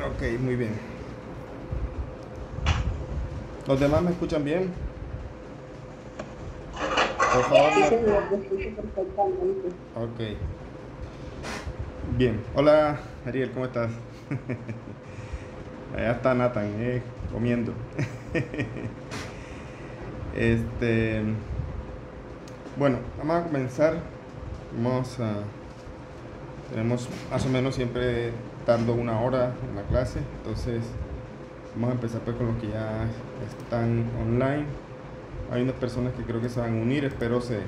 Ok, muy bien. ¿Los demás me escuchan bien? Por favor, Sí, me... señor, lo escucho perfectamente. Ok. Bien. Hola, Ariel, ¿cómo estás? Allá está Nathan, comiendo. Este... Bueno, vamos a comenzar. Vamos a... Tenemos más o menos siempre dando una hora en la clase. Entonces, vamos a empezar pues con los que ya están online. Hay unas personas que creo que se van a unir. Espero se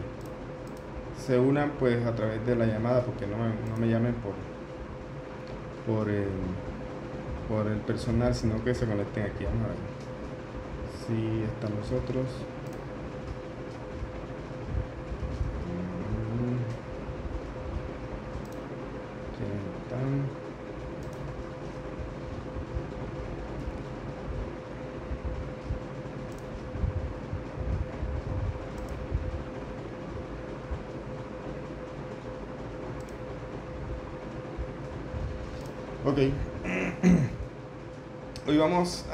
unan pues a través de la llamada, porque no me llamen por el, por el personal, sino que se conecten aquí. Vamos a ver si están los otros. ¿Quiénes están? Ok. Hoy vamos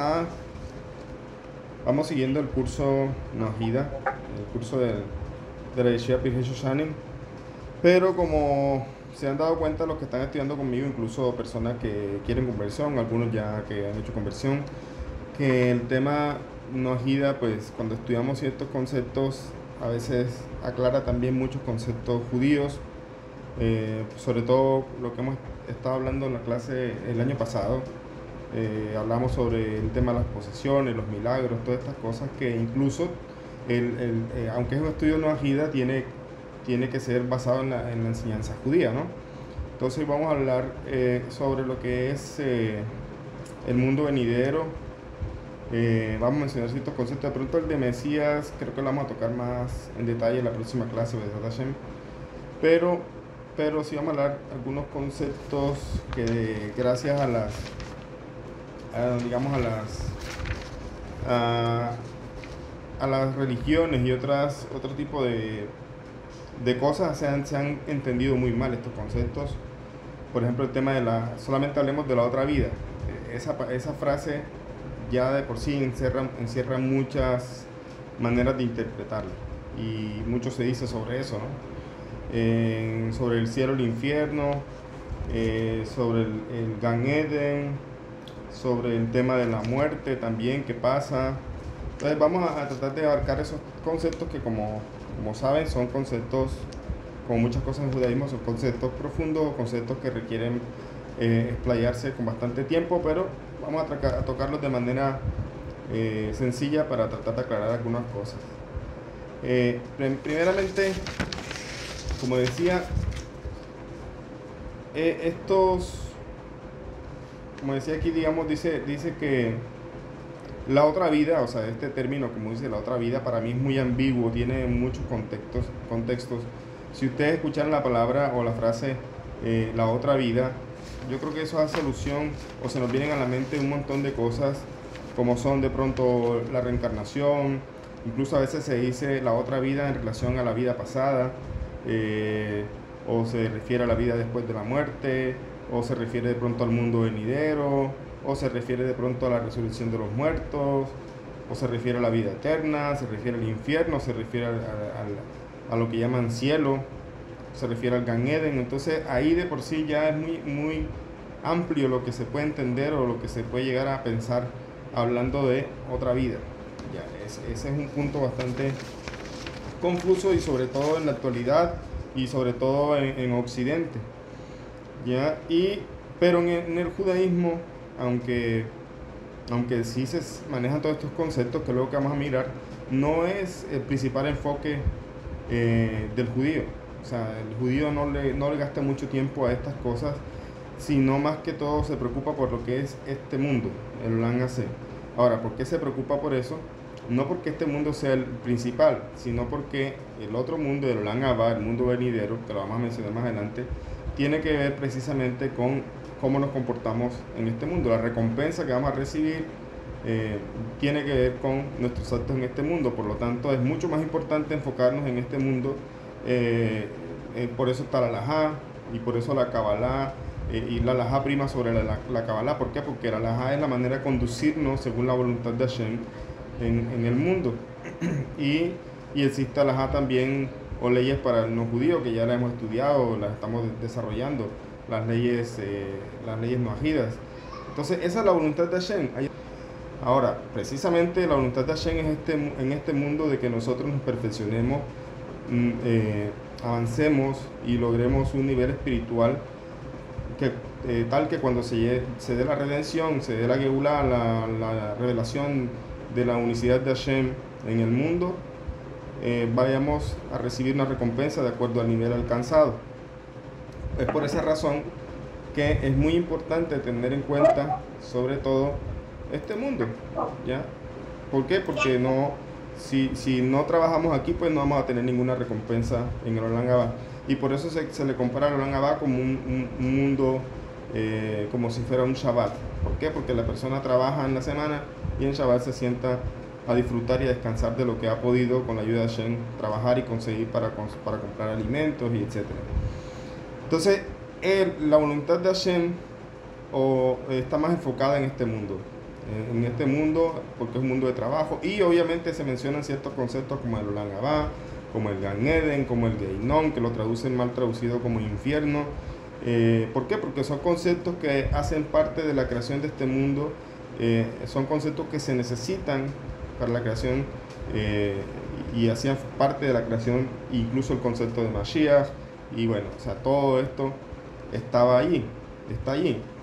siguiendo el curso Nahida, el curso de la Yeshiva Pirkei Shoshanim. Pero como se han dado cuenta los que están estudiando conmigo, incluso personas que quieren conversión, algunos ya que han hecho conversión, que el tema Nahida, pues cuando estudiamos ciertos conceptos, a veces aclara también muchos conceptos judíos, sobre todo lo que hemos estado hablando en la clase el año pasado. Hablamos sobre el tema de las posesiones, los milagros, todas estas cosas que incluso, aunque es un estudio no ajida, tiene que ser basado en la enseñanza judía, ¿no? Entonces vamos a hablar sobre lo que es el mundo venidero. Vamos a mencionar ciertos conceptos. De pronto el de Mesías creo que lo vamos a tocar más en detalle en la próxima clase de Hashem. Pero, pero sí vamos a hablar algunos conceptos que gracias digamos a, a las religiones y otro tipo de cosas se han entendido muy mal estos conceptos. Por ejemplo, el tema solamente hablemos de la otra vida. Esa frase ya de por sí encierra muchas maneras de interpretarla. Y mucho se dice sobre eso, ¿no? Sobre el cielo y el infierno, sobre el Gan Eden, sobre el tema de la muerte también, qué pasa. Entonces vamos a tratar de abarcar esos conceptos que como saben son conceptos, como muchas cosas en judaísmo, son conceptos profundos, conceptos que requieren explayarse con bastante tiempo, pero vamos a tocarlos de manera sencilla para tratar de aclarar algunas cosas. Primeramente, como decía, estos, como decía aquí, digamos, dice que la otra vida, o sea, este término, como dice la otra vida, para mí es muy ambiguo, tiene muchos contextos. Si ustedes escuchan la palabra o la frase la otra vida, yo creo que eso hace alusión o se nos vienen a la mente un montón de cosas, como son de pronto la reencarnación, incluso a veces se dice la otra vida en relación a la vida pasada, o se refiere a la vida después de la muerte, o se refiere de pronto al mundo venidero, o se refiere de pronto a la resurrección de los muertos, o se refiere a la vida eterna, se refiere al infierno, se refiere a lo que llaman cielo, se refiere al Gan Eden. Entonces ahí de por sí ya es muy amplio lo que se puede entender o lo que se puede llegar a pensar hablando de otra vida. Ya, ese es un punto bastante confuso y sobre todo en la actualidad y sobre todo en Occidente. ¿Ya? Pero en el judaísmo, aunque, aunque sí se manejan todos estos conceptos que luego que vamos a mirar, no es el principal enfoque del judío. O sea, el judío no le gasta mucho tiempo a estas cosas, sino más que todo se preocupa por lo que es este mundo, el Olam Hazé. Ahora, ¿por qué se preocupa por eso? No porque este mundo sea el principal, sino porque el otro mundo, el Olam Abba, el mundo venidero, que lo vamos a mencionar más adelante, tiene que ver precisamente con cómo nos comportamos en este mundo. La recompensa que vamos a recibir tiene que ver con nuestros actos en este mundo. Por lo tanto, es mucho más importante enfocarnos en este mundo. Por eso está la Halajá y por eso la Kabbalah y la alajá prima sobre la Kabbalah. ¿Por qué? Porque la alajá es la manera de conducirnos según la voluntad de Hashem en el mundo. Y existe alajá también, o leyes para el no judío, que ya las hemos estudiado, las estamos desarrollando, las leyes noajidas. Entonces, esa es la voluntad de Hashem. Ahora, precisamente la voluntad de Hashem es en este mundo de que nosotros nos perfeccionemos, avancemos y logremos un nivel espiritual tal que cuando se dé la redención, se dé la Geulá, la revelación de la unicidad de Hashem en el mundo, vayamos a recibir una recompensa de acuerdo al nivel alcanzado. Es por esa razón que es muy importante tener en cuenta, sobre todo, este mundo, ¿ya? ¿Por qué? Porque si no trabajamos aquí, pues no vamos a tener ninguna recompensa en el Olam Abba. Y por eso se le compara al Olam Abba como un mundo, como si fuera un Shabbat. ¿Por qué? Porque la persona trabaja en la semana y en Shabbat se sienta a disfrutar y a descansar de lo que ha podido con la ayuda de Hashem trabajar y conseguir para comprar alimentos y etc. Entonces, la voluntad de Hashem está más enfocada en este mundo, porque es un mundo de trabajo, y obviamente se mencionan ciertos conceptos como el Olam Abba, como el Gan Eden, como el Geinom, que lo traducen mal traducido como infierno. ¿Por qué? Porque son conceptos que hacen parte de la creación de este mundo, son conceptos que se necesitan para la creación, y hacían parte de la creación, incluso el concepto de Mashiach, y bueno, o sea, todo esto está allí,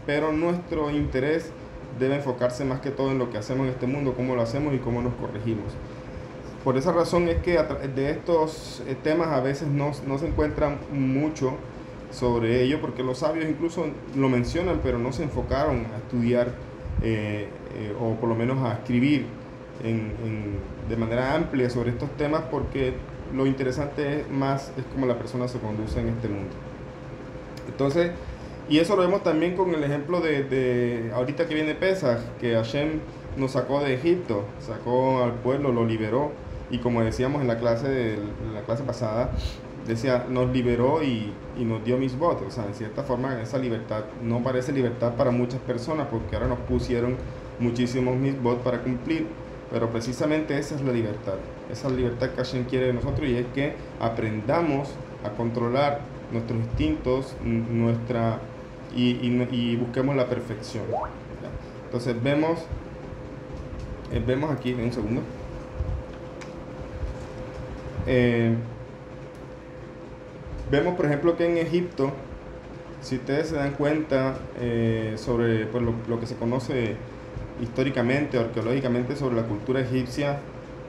pero nuestro interés debe enfocarse más que todo en lo que hacemos en este mundo, cómo lo hacemos y cómo nos corregimos. Por esa razón es que de estos temas a veces no se encuentra mucho sobre ello, porque los sabios incluso lo mencionan, pero no se enfocaron a estudiar, o por lo menos a escribir de manera amplia sobre estos temas, porque lo interesante es cómo la persona se conduce en este mundo. Entonces, y eso lo vemos también con el ejemplo de ahorita que viene Pesaj, que Hashem nos sacó de Egipto, sacó al pueblo, lo liberó, y como decíamos en la clase pasada, decía, nos liberó y nos dio misbot. O sea, en cierta forma esa libertad no parece libertad para muchas personas, porque ahora nos pusieron muchísimos misbot para cumplir, pero precisamente esa es la libertad que Hashem quiere de nosotros, y es que aprendamos a controlar nuestros instintos, y busquemos la perfección. Entonces vemos aquí, en un segundo, vemos por ejemplo que en Egipto, si ustedes se dan cuenta, sobre pues, lo que se conoce históricamente, arqueológicamente, sobre la cultura egipcia,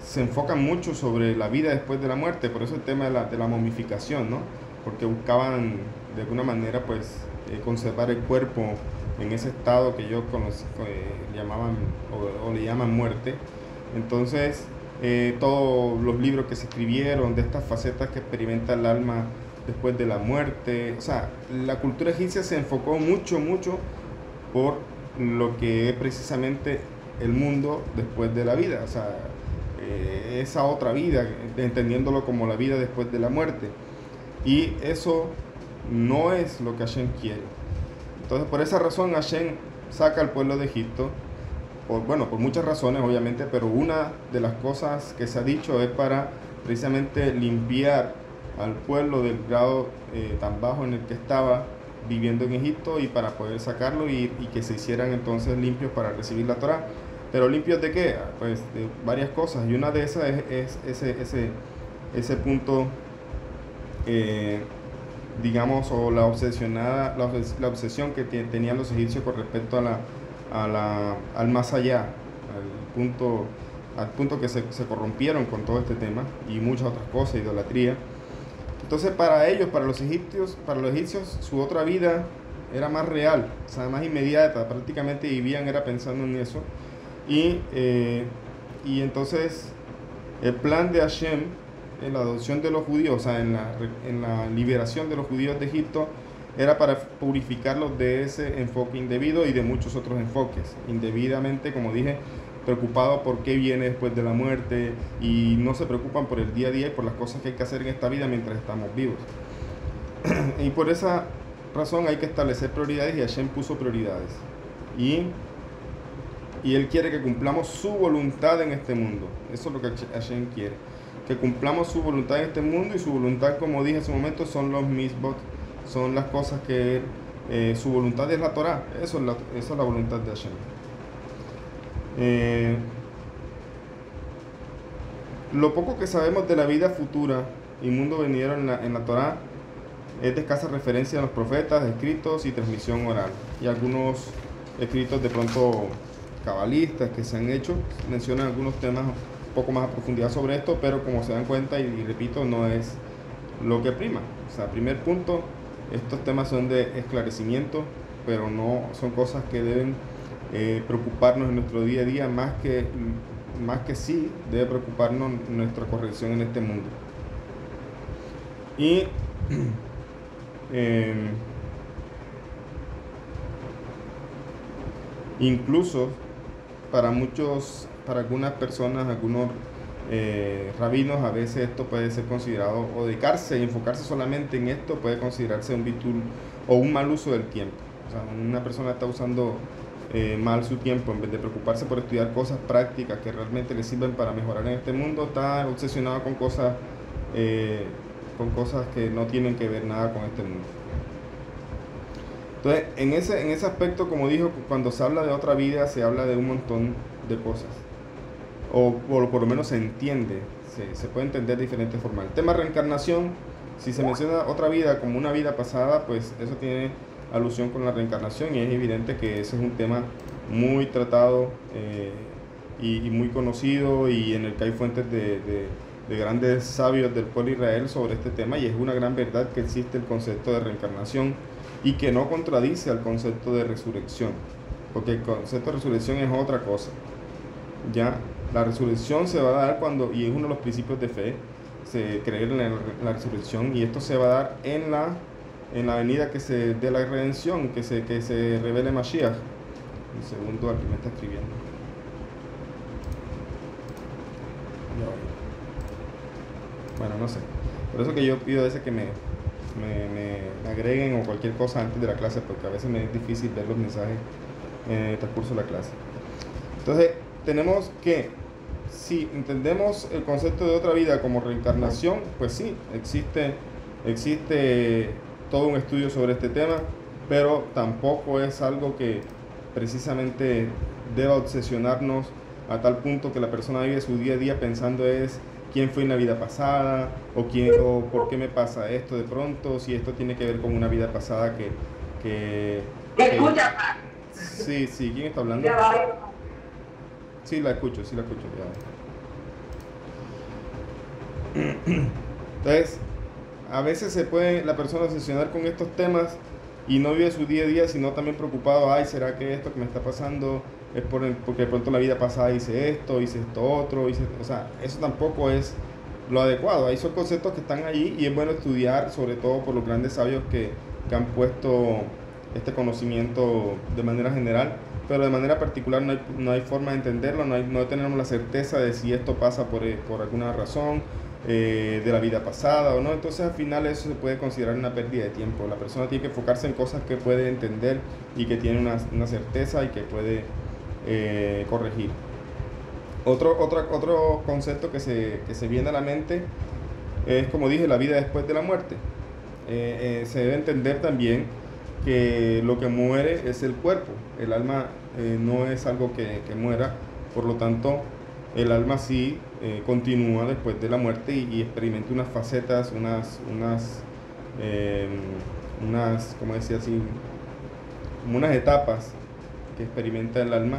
se enfoca mucho sobre la vida después de la muerte. Por eso el tema de la momificación, ¿no? Porque buscaban de alguna manera pues conservar el cuerpo en ese estado que ellos llamaban o le llaman muerte. Entonces, todos los libros que se escribieron de estas facetas que experimenta el alma después de la muerte, o sea, la cultura egipcia se enfocó mucho por lo que es precisamente el mundo después de la vida, o sea, esa otra vida, entendiéndolo como la vida después de la muerte. Y eso no es lo que Hashem quiere. Entonces, por esa razón Hashem saca al pueblo de Egipto, por muchas razones obviamente, pero una de las cosas que se ha dicho es para precisamente limpiar al pueblo del grado tan bajo en el que estaba viviendo en Egipto, y para poder sacarlo y que se hicieran entonces limpios para recibir la Torá. ¿Pero limpios de qué? Pues de varias cosas, y una de esas es ese punto, digamos, o la obsesión que tenían los egipcios con respecto al más allá, al punto que se corrompieron con todo este tema y muchas otras cosas, idolatría. Entonces, para los egipcios, su otra vida era más real, o sea, más inmediata, prácticamente vivían era pensando en eso. Y entonces el plan de Hashem en la adopción de los judíos, o sea, en la liberación de los judíos de Egipto, era para purificarlos de ese enfoque indebido y de muchos otros enfoques. Indebidamente, como dije, preocupados por qué viene después de la muerte, y no se preocupan por el día a día y por las cosas que hay que hacer en esta vida mientras estamos vivos. Y por esa razón hay que establecer prioridades y Hashem puso prioridades. Y Él quiere que cumplamos su voluntad en este mundo. Eso es lo que Hashem quiere. Que cumplamos su voluntad en este mundo, y su voluntad, como dije hace un momento, son los misbot, son las cosas que su voluntad es la Torah. Esa es la voluntad de Hashem. Lo poco que sabemos de la vida futura y mundo venidero en la Torah es de escasa referencia a los profetas, escritos y transmisión oral. Y algunos escritos de pronto cabalistas que se han hecho mencionan algunos temas un poco más a profundidad sobre esto, pero como se dan cuenta, y repito, no es lo que prima. O sea, primer punto, estos temas son de esclarecimiento, pero no son cosas que deben preocuparnos en nuestro día a día, más que sí debe preocuparnos nuestra corrección en este mundo. Y incluso para algunas personas, algunos rabinos, a veces esto puede ser considerado, o dedicarse y enfocarse solamente en esto puede considerarse un bitul o un mal uso del tiempo. O sea, una persona está usando mal su tiempo, en vez de preocuparse por estudiar cosas prácticas que realmente le sirven para mejorar en este mundo, está obsesionado con cosas que no tienen que ver nada con este mundo. Entonces, en ese aspecto, como dijo, cuando se habla de otra vida, se habla de un montón de cosas, o por lo menos se entiende, se puede entender de diferentes formas. El tema reencarnación, si se menciona otra vida como una vida pasada, pues eso tiene alusión con la reencarnación, y es evidente que ese es un tema muy tratado y muy conocido, y en el que hay fuentes de grandes sabios del pueblo de Israel sobre este tema, y es una gran verdad que existe el concepto de reencarnación y que no contradice al concepto de resurrección, porque el concepto de resurrección es otra cosa. Ya la resurrección se va a dar cuando, y es uno de los principios de fe, se creer en la resurrección, y esto se va a dar en la venida de la redención, que se revele Mashiach. Un segundo, aquí me está escribiendo. Bueno, no sé. Por eso que yo pido a veces que me agreguen o cualquier cosa antes de la clase, porque a veces me es difícil ver los mensajes en el transcurso de la clase. Entonces, tenemos que, si entendemos el concepto de otra vida como reencarnación, pues sí, existe todo un estudio sobre este tema, pero tampoco es algo que precisamente deba obsesionarnos a tal punto que la persona vive su día a día pensando es quién fue en la vida pasada, o por qué me pasa esto de pronto, si esto tiene que ver con una vida pasada que Escucha. Sí, ¿quién está hablando? Sí, la escucho, ya. Entonces, a veces se puede la persona obsesionar con estos temas y no vive su día a día, sino también preocupado, ay, ¿será que esto que me está pasando es porque de pronto la vida pasada hice esto otro? O sea, eso tampoco es lo adecuado. Ahí son conceptos que están allí, y es bueno estudiar, sobre todo por los grandes sabios que han puesto este conocimiento de manera general, pero de manera particular no hay forma de entenderlo, no tenemos la certeza de si esto pasa por alguna razón de la vida pasada o no. Entonces al final eso se puede considerar una pérdida de tiempo. La persona tiene que enfocarse en cosas que puede entender y que tiene una certeza y que puede corregir. Otro concepto que se viene a la mente es, como dije, la vida después de la muerte. Se debe entender también que lo que muere es el cuerpo. El alma no es algo que muera, por lo tanto el alma sí continúa después de la muerte y experimenta unas facetas, como decía así, como unas etapas que experimenta el alma.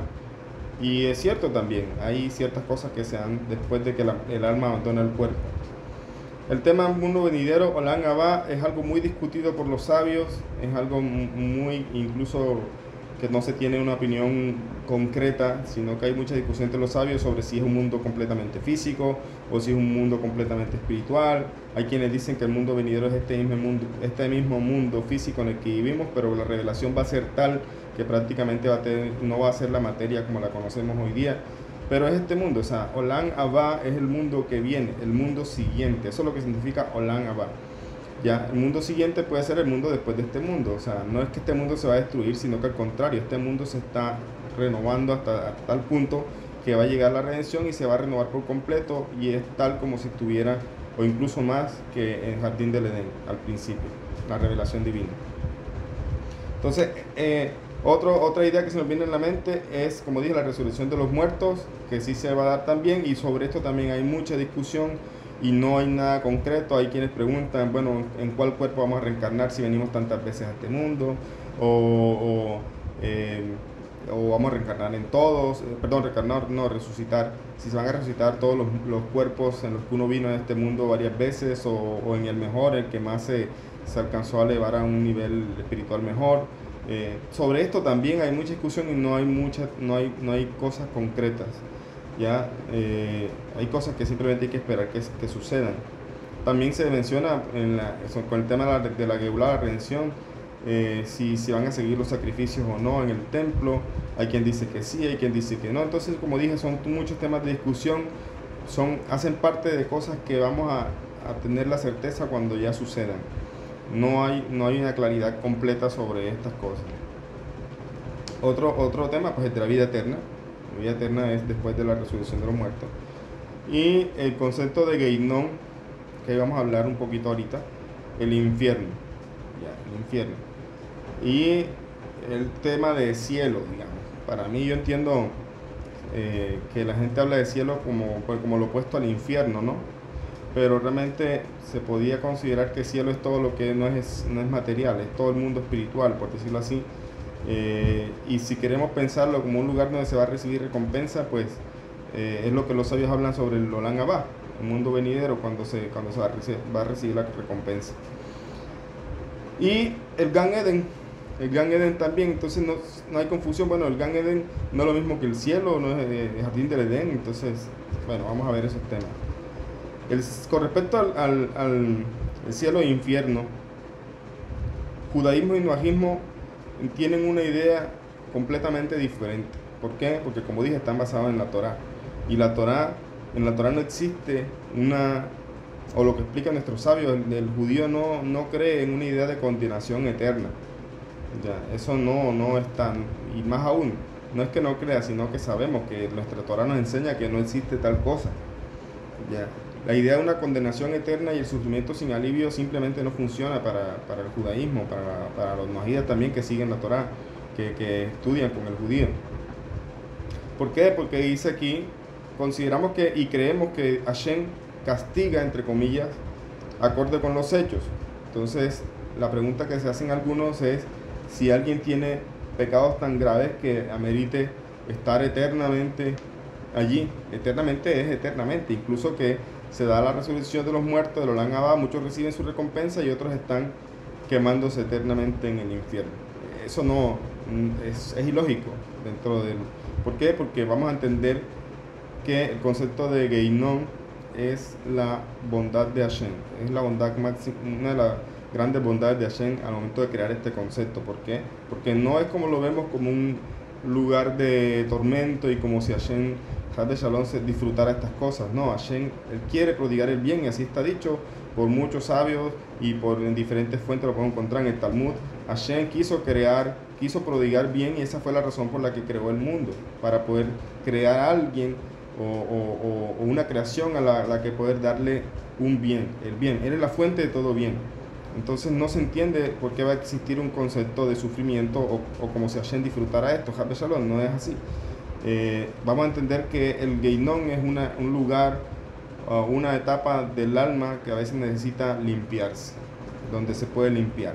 Y es cierto también, hay ciertas cosas que se dan después de que el alma abandona el cuerpo. El tema mundo venidero, Olam Abba, es algo muy discutido por los sabios, es algo muy, incluso que no se tiene una opinión concreta, sino que hay mucha discusión entre los sabios sobre si es un mundo completamente físico o si es un mundo completamente espiritual. Hay quienes dicen que el mundo venidero es este mismo mundo físico en el que vivimos, pero la revelación va a ser tal que prácticamente no va a ser la materia como la conocemos hoy día. Pero es este mundo, o sea, Olam Abba es el mundo que viene, el mundo siguiente. Eso es lo que significa Olam Abba. Ya, el mundo siguiente puede ser el mundo después de este mundo. O sea, no es que este mundo se va a destruir, sino que al contrario, este mundo se está renovando hasta tal punto que va a llegar la redención y se va a renovar por completo y es tal como si estuviera, o incluso más que en el Jardín del Edén al principio, la revelación divina. Entonces, otra idea que se nos viene en la mente es, como dije, la resurrección de los muertos, que sí se va a dar también, y sobre esto también hay mucha discusión y no hay nada concreto. Hay quienes preguntan, bueno, ¿en cuál cuerpo vamos a reencarnar si venimos tantas veces a este mundo? Eh, o vamos a reencarnar en todos, perdón, reencarnar, no, resucitar, si se van a resucitar todos los cuerpos en los que uno vino en este mundo varias veces, o en el mejor, el que más se alcanzó a elevar a un nivel espiritual mejor. Sobre esto también hay mucha discusión y no hay cosas concretas. Ya hay cosas que simplemente hay que esperar que sucedan. También se menciona con el tema de la Geulá, la redención, si van a seguir los sacrificios o no en el templo. Hay quien dice que sí, hay quien dice que no. Entonces, como dije, son muchos temas de discusión, hacen parte de cosas que vamos a tener la certeza cuando ya sucedan. No hay una claridad completa sobre estas cosas. Otro tema pues es de la vida eterna. La vida eterna es después de la resurrección de los muertos. Y el concepto de Geinón, que vamos a hablar un poquito ahorita, el infierno. Ya, el infierno. Y el tema de cielo, digamos. Para mí, yo entiendo que la gente habla de cielo como lo opuesto al infierno, ¿no? Pero realmente se podía considerar que cielo es todo lo que no es material, es todo el mundo espiritual, por decirlo así. Y si queremos pensarlo como un lugar donde se va a recibir recompensa, pues es lo que los sabios hablan sobre el Olam Abba, el mundo venidero, cuando se va a recibir la recompensa. Y el Gan Eden también, entonces no hay confusión. Bueno, el Gan Eden no es lo mismo que el cielo, no es el Jardín del Edén. Entonces, bueno, vamos a ver esos temas. Con respecto al cielo e infierno, judaísmo y noajismo tienen una idea completamente diferente. ¿Por qué? Porque, como dije, están basados en la Torá. Y en la Torá no existe o lo que explican nuestros sabios, el judío no cree en una idea de condenación eterna. Ya, eso no es tan, y más aún, no es que no crea, sino que sabemos que nuestra Torá nos enseña que no existe tal cosa. Ya. La idea de una condenación eterna y el sufrimiento sin alivio simplemente no funciona para el judaísmo, para los noahidas también que siguen la Torá, que estudian con el judío. ¿Por qué? Porque dice aquí, consideramos y creemos que Hashem castiga, entre comillas, acorde con los hechos. Entonces, la pregunta que se hacen algunos es si alguien tiene pecados tan graves que amerite estar eternamente allí. Eternamente es eternamente, incluso que se da la resurrección de los muertos, del Olam Abba, muchos reciben su recompensa y otros están quemándose eternamente en el infierno. Eso no es ilógico dentro del... ¿Por qué? Porque vamos a entender que el concepto de Geinón es la bondad de Hashem, es la bondad máxima, una de las grandes bondades de Hashem al momento de crear este concepto. ¿Por qué? Porque no es como lo vemos como un lugar de tormento y como si Hashem de Shalom se disfrutara estas cosas. No, Hashem, él quiere prodigar el bien, y así está dicho por muchos sabios y en diferentes fuentes lo podemos encontrar en el Talmud. Hashem quiso prodigar bien, y esa fue la razón por la que creó el mundo, para poder crear a alguien o una creación a la que poder darle un bien, el bien. Él es la fuente de todo bien. Entonces no se entiende por qué va a existir un concepto de sufrimiento o como si Hashem disfrutara esto. Jab Shalom, no es así. Vamos a entender que el Geinón es un lugar, una etapa del alma que a veces necesita limpiarse, donde se puede limpiar.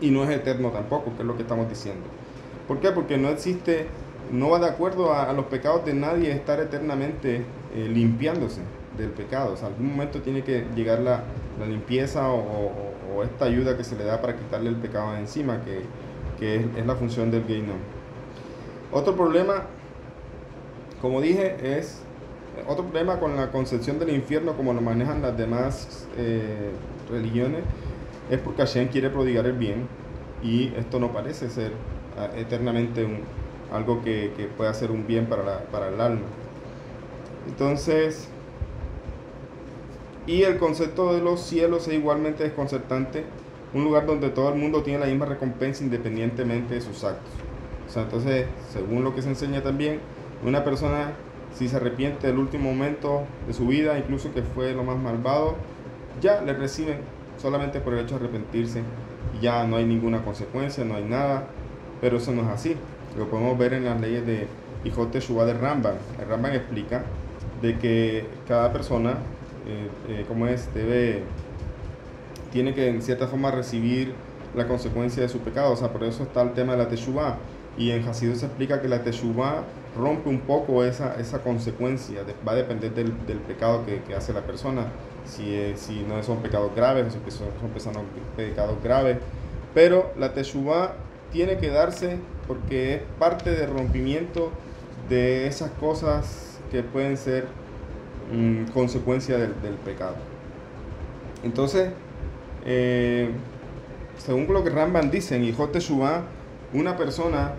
Y no es eterno tampoco, que es lo que estamos diciendo. ¿Por qué? Porque no va de acuerdo a los pecados de nadie estar eternamente limpiándose del pecado. O sea, algún momento tiene que llegar la limpieza o esta ayuda que se le da para quitarle el pecado de encima, que es la función del Geinón. Otro problema, como dije, otro problema con la concepción del infierno como lo manejan las demás religiones, es porque Hashem quiere prodigar el bien, y esto no parece ser eternamente algo que pueda ser un bien para el alma. Entonces, Y el concepto de los cielos es igualmente desconcertante, un lugar donde todo el mundo tiene la misma recompensa independientemente de sus actos. O sea, entonces, según lo que se enseña también, una persona, si se arrepiente del último momento de su vida, incluso que fue lo más malvado, ya le reciben solamente por el hecho de arrepentirse. Ya no hay ninguna consecuencia, no hay nada, pero eso no es así. Lo podemos ver en las leyes de Hijot Teshuvah de Rambam. El Rambam explica de que cada persona, como es, tiene que en cierta forma recibir la consecuencia de su pecado. O sea, por eso está el tema de la Teshuvah. Y en Hasidut se explica que la Teshuvah rompe un poco esa consecuencia. Va a depender del pecado que hace la persona. Si no son pecados graves o si son pecados graves. Pero la Teshuvah tiene que darse porque es parte del rompimiento de esas cosas que pueden ser consecuencia del pecado. Entonces, según lo que Rambam dice en Hijot Teshuvah, una persona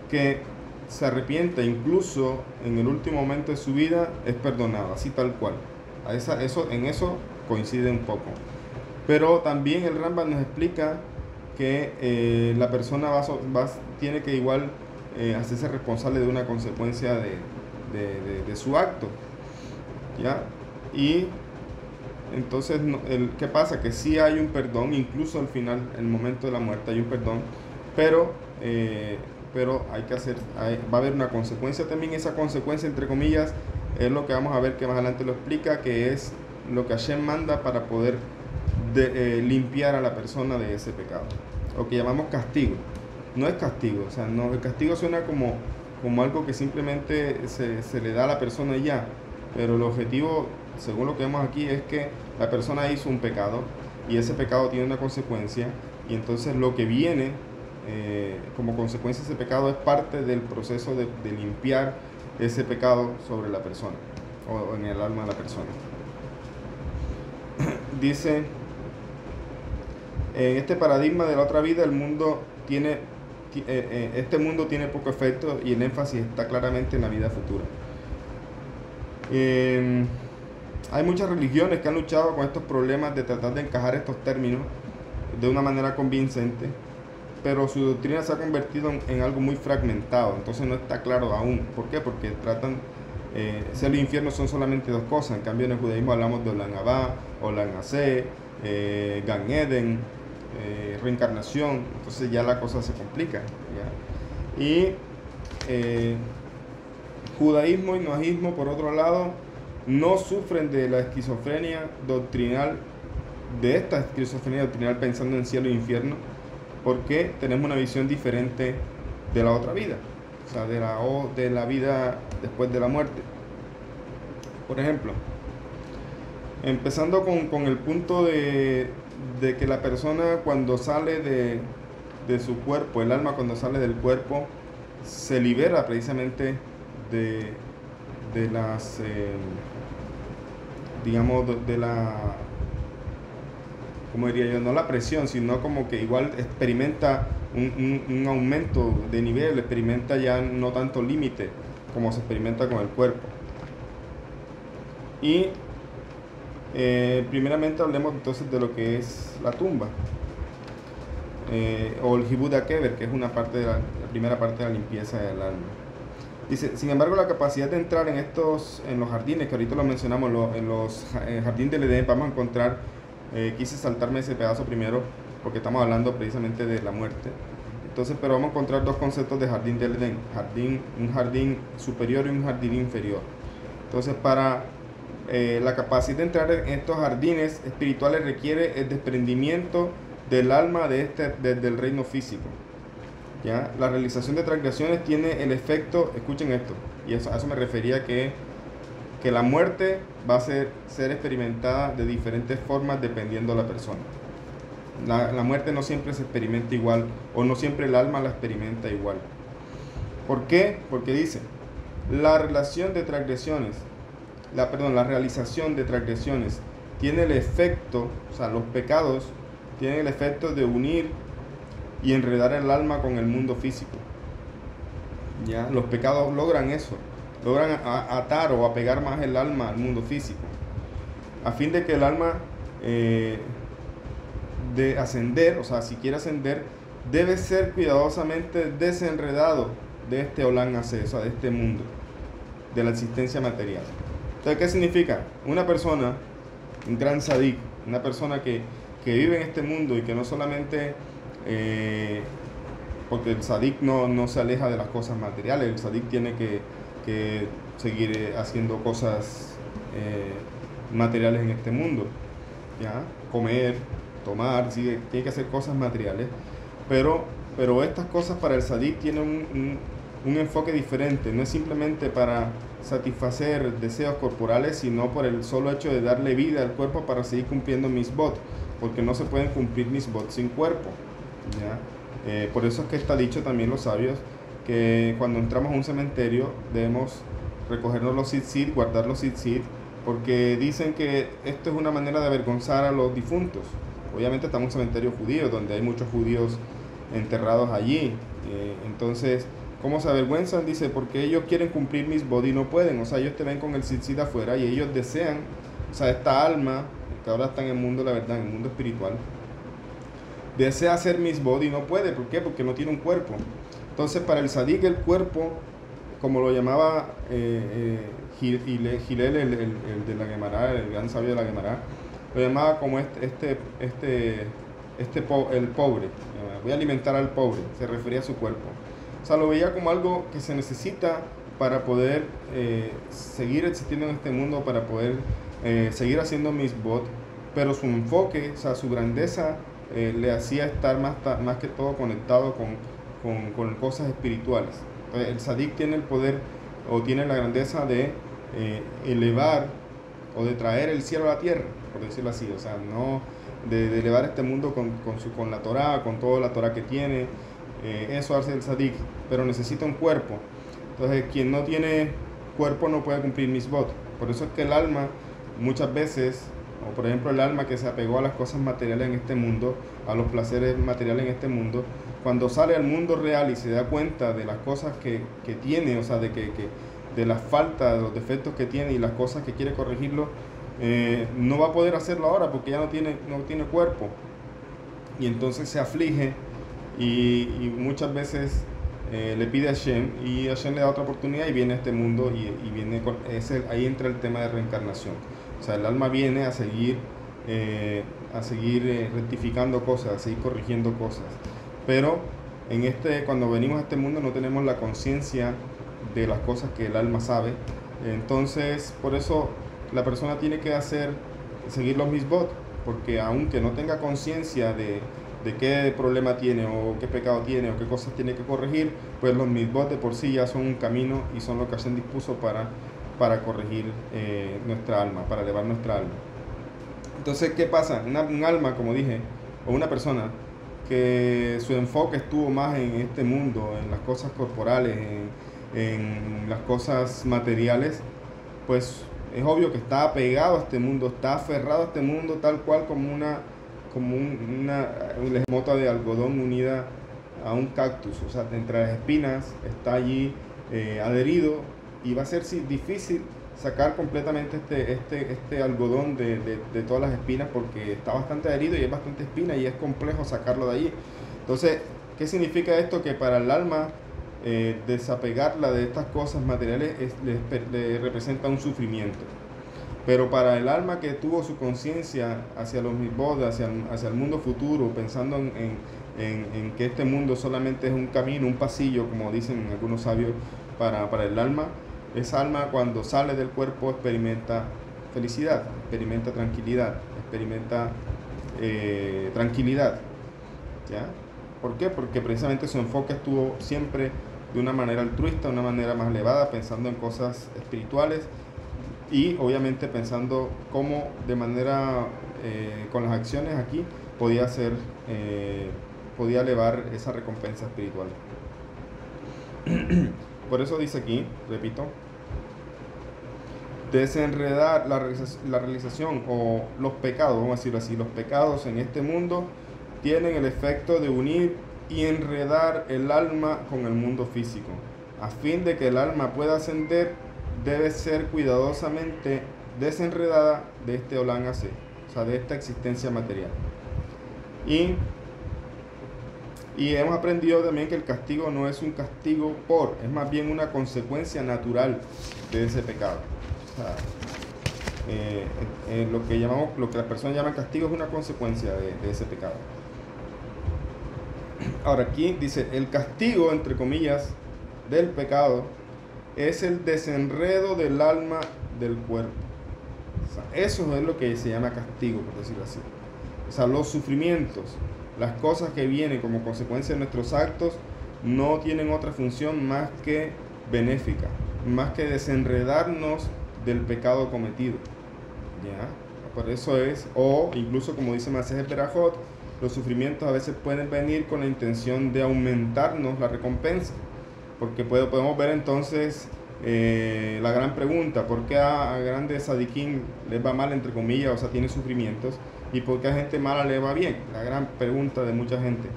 que se arrepiente incluso en el último momento de su vida es perdonada, así tal cual. En eso coincide un poco. Pero también el Rambam nos explica que la persona tiene que igual hacerse responsable de una consecuencia de su acto, ¿ya? Y entonces, ¿qué pasa? Que sí hay un perdón, incluso al final, en el momento de la muerte hay un perdón, pero va a haber una consecuencia también. Esa consecuencia, entre comillas, es lo que vamos a ver que más adelante lo explica, que es lo que Hashem manda para poder limpiar a la persona de ese pecado, lo que llamamos castigo. No es castigo, o sea, no, el castigo suena como algo que simplemente se le da a la persona y ya, pero el objetivo, según lo que vemos aquí, es que la persona hizo un pecado y ese pecado tiene una consecuencia, y entonces lo que viene como consecuencia de ese pecado es parte del proceso de limpiar ese pecado sobre la persona o en el alma de la persona. Dice, en este paradigma de la otra vida, este mundo tiene poco efecto y el énfasis está claramente en la vida futura. Hay muchas religiones que han luchado con estos problemas de tratar de encajar estos términos de una manera convincente, pero su doctrina se ha convertido en algo muy fragmentado, entonces no está claro aún. ¿Por qué? Porque cielo e infierno son solamente dos cosas. En cambio, en el judaísmo hablamos de Olam Haba, Olam Hazé, Gan Eden, reencarnación. Entonces ya la cosa se complica, ¿ya? Y judaísmo y noaísmo, por otro lado, no sufren de la esquizofrenia doctrinal, pensando en cielo e infierno, porque tenemos una visión diferente de la otra vida, o sea, de la vida después de la muerte. Por ejemplo, empezando con el punto de que la persona, cuando sale de su cuerpo, el alma cuando sale del cuerpo, se libera precisamente de las de la, como diría yo, no la presión, sino como que igual experimenta un aumento de nivel, experimenta ya no tanto límite como se experimenta con el cuerpo. Y primeramente hablemos entonces de lo que es la tumba, o el Hibud HaKever, que es la primera parte de la limpieza del alma. Dice, sin embargo, la capacidad de entrar en los jardines, que ahorita lo mencionamos, en los jardines del Edén, vamos a encontrar, quise saltarme ese pedazo primero, porque estamos hablando precisamente de la muerte. Entonces, pero vamos a encontrar dos conceptos de jardín del Edén, un jardín superior y un jardín inferior. Entonces, para la capacidad de entrar en estos jardines espirituales requiere el desprendimiento del alma del reino físico. ¿Ya? La realización de transgresiones tiene el efecto, escuchen esto, y a eso me refería, que la muerte va a ser experimentada de diferentes formas dependiendo de la persona. La muerte no siempre se experimenta igual, o no siempre el alma la experimenta igual. ¿Por qué? Porque dice, la realización de transgresiones tiene el efecto, o sea, los pecados tienen el efecto de unir y enredar el alma con el mundo físico. ¿Ya? Los pecados logran eso, logran atar o apegar más el alma al mundo físico. a fin de que el alma de ascender, o sea, si quiere ascender, debe ser cuidadosamente desenredado de este Olam Hazé, o sea, de este mundo, de la existencia material. Entonces, ¿qué significa? Una persona, un gran sadik, una persona que vive en este mundo y que no solamente, porque el sadik no se aleja de las cosas materiales, el sadik tiene que seguir haciendo cosas materiales en este mundo, ¿ya? Comer, tomar, tiene que hacer cosas materiales, pero estas cosas para el sadik tienen un enfoque diferente, no es simplemente para satisfacer deseos corporales, sino por el solo hecho de darle vida al cuerpo para seguir cumpliendo misbot, porque no se pueden cumplir misbot sin cuerpo, ¿ya? Por eso es que está dicho también los sabios que cuando entramos a un cementerio debemos recogernos los tzitzit, guardar los tzitzit, porque dicen que esto es una manera de avergonzar a los difuntos. Obviamente estamos en un cementerio judío donde hay muchos judíos enterrados allí, entonces ¿cómo se avergüenzan? Dice, porque ellos quieren cumplir misbot y no pueden, o sea, ellos te ven con el tzitzit afuera y ellos desean, o sea, esta alma que ahora está en el mundo, la verdad, en el mundo espiritual, desea hacer misbot y no puede. ¿Por qué? Porque no tiene un cuerpo. Entonces, para el sadik, el cuerpo, como lo llamaba Gilel, el de la Gemara, el gran sabio de la Gemara, lo llamaba como el pobre. Voy a alimentar al pobre, se refería a su cuerpo. O sea, lo veía como algo que se necesita para poder seguir existiendo en este mundo, para poder seguir haciendo misbot, pero su enfoque, o sea, su grandeza le hacía estar más que todo conectado con cosas espirituales. Entonces, el sadik tiene el poder o tiene la grandeza de elevar o de traer el cielo a la tierra, por decirlo así, o sea, no de elevar este mundo con la Torá, con toda la Torá que tiene, eso hace el sadik, pero necesita un cuerpo. Entonces, quien no tiene cuerpo no puede cumplir misbot. Por eso es que el alma muchas veces, o por ejemplo el alma que se apegó a las cosas materiales en este mundo, a los placeres materiales en este mundo, cuando sale al mundo real y se da cuenta de las cosas que tiene, o sea, de las faltas, de los defectos que tiene y las cosas que quiere corregirlo, no va a poder hacerlo ahora porque ya no tiene cuerpo. Y entonces se aflige y muchas veces le pide a Hashem y Hashem le da otra oportunidad y viene a este mundo y viene ahí entra el tema de reencarnación. O sea, el alma viene a seguir rectificando cosas, a seguir corrigiendo cosas. Pero cuando venimos a este mundo no tenemos la conciencia de las cosas que el alma sabe. Entonces, por eso la persona tiene que seguir los misbot, porque aunque no tenga conciencia de qué problema tiene o qué pecado tiene o qué cosas tiene que corregir, pues los misbot de por sí ya son un camino y son lo que Hashem dispuso para corregir nuestra alma, para elevar nuestra alma. Entonces, ¿qué pasa? Un alma, como dije, o una persona que su enfoque estuvo más en este mundo, en las cosas corporales, en las cosas materiales, pues es obvio que está apegado a este mundo, está aferrado a este mundo tal cual como una mota de algodón unida a un cactus, o sea, entre las espinas está allí adherido y va a ser difícil sacar completamente este algodón de todas las espinas porque está bastante adherido y hay bastante espina y es complejo sacarlo de allí. Entonces, ¿qué significa esto? Que para el alma desapegarla de estas cosas materiales le representa un sufrimiento. Pero para el alma que tuvo su conciencia hacia los misbod, hacia el mundo futuro, pensando en que este mundo solamente es un camino, un pasillo, como dicen algunos sabios, para el alma, esa alma cuando sale del cuerpo experimenta felicidad, experimenta tranquilidad, ¿ya? ¿Por qué? Porque precisamente su enfoque estuvo siempre de una manera altruista, de una manera más elevada, pensando en cosas espirituales y obviamente pensando cómo de manera, con las acciones aquí, podía elevar esa recompensa espiritual. Por eso dice aquí, repito, desenredar la realización o los pecados, vamos a decirlo así, los pecados en este mundo tienen el efecto de unir y enredar el alma con el mundo físico. A fin de que el alma pueda ascender, debe ser cuidadosamente desenredada de este Olam Hazé, o sea, de esta existencia material. Y hemos aprendido también que el castigo no es un castigo es más bien una consecuencia natural de ese pecado. O sea, lo que las personas llaman castigo es una consecuencia de ese pecado. Ahora aquí dice, el castigo, entre comillas, del pecado es el desenredo del alma del cuerpo. O sea, eso es lo que se llama castigo, por decirlo así. O sea, los sufrimientos, las cosas que vienen como consecuencia de nuestros actos, no tienen otra función más que benéfica, más que desenredarnos del pecado cometido. ¿Ya? Por eso es, o incluso como dice Masejet Berajot, los sufrimientos a veces pueden venir con la intención de aumentarnos la recompensa. Porque podemos ver entonces la gran pregunta, ¿por qué a grandes sadiquín les va mal, entre comillas, o sea, tiene sufrimientos? ¿Y por qué a gente mala le va bien? La gran pregunta de mucha gente.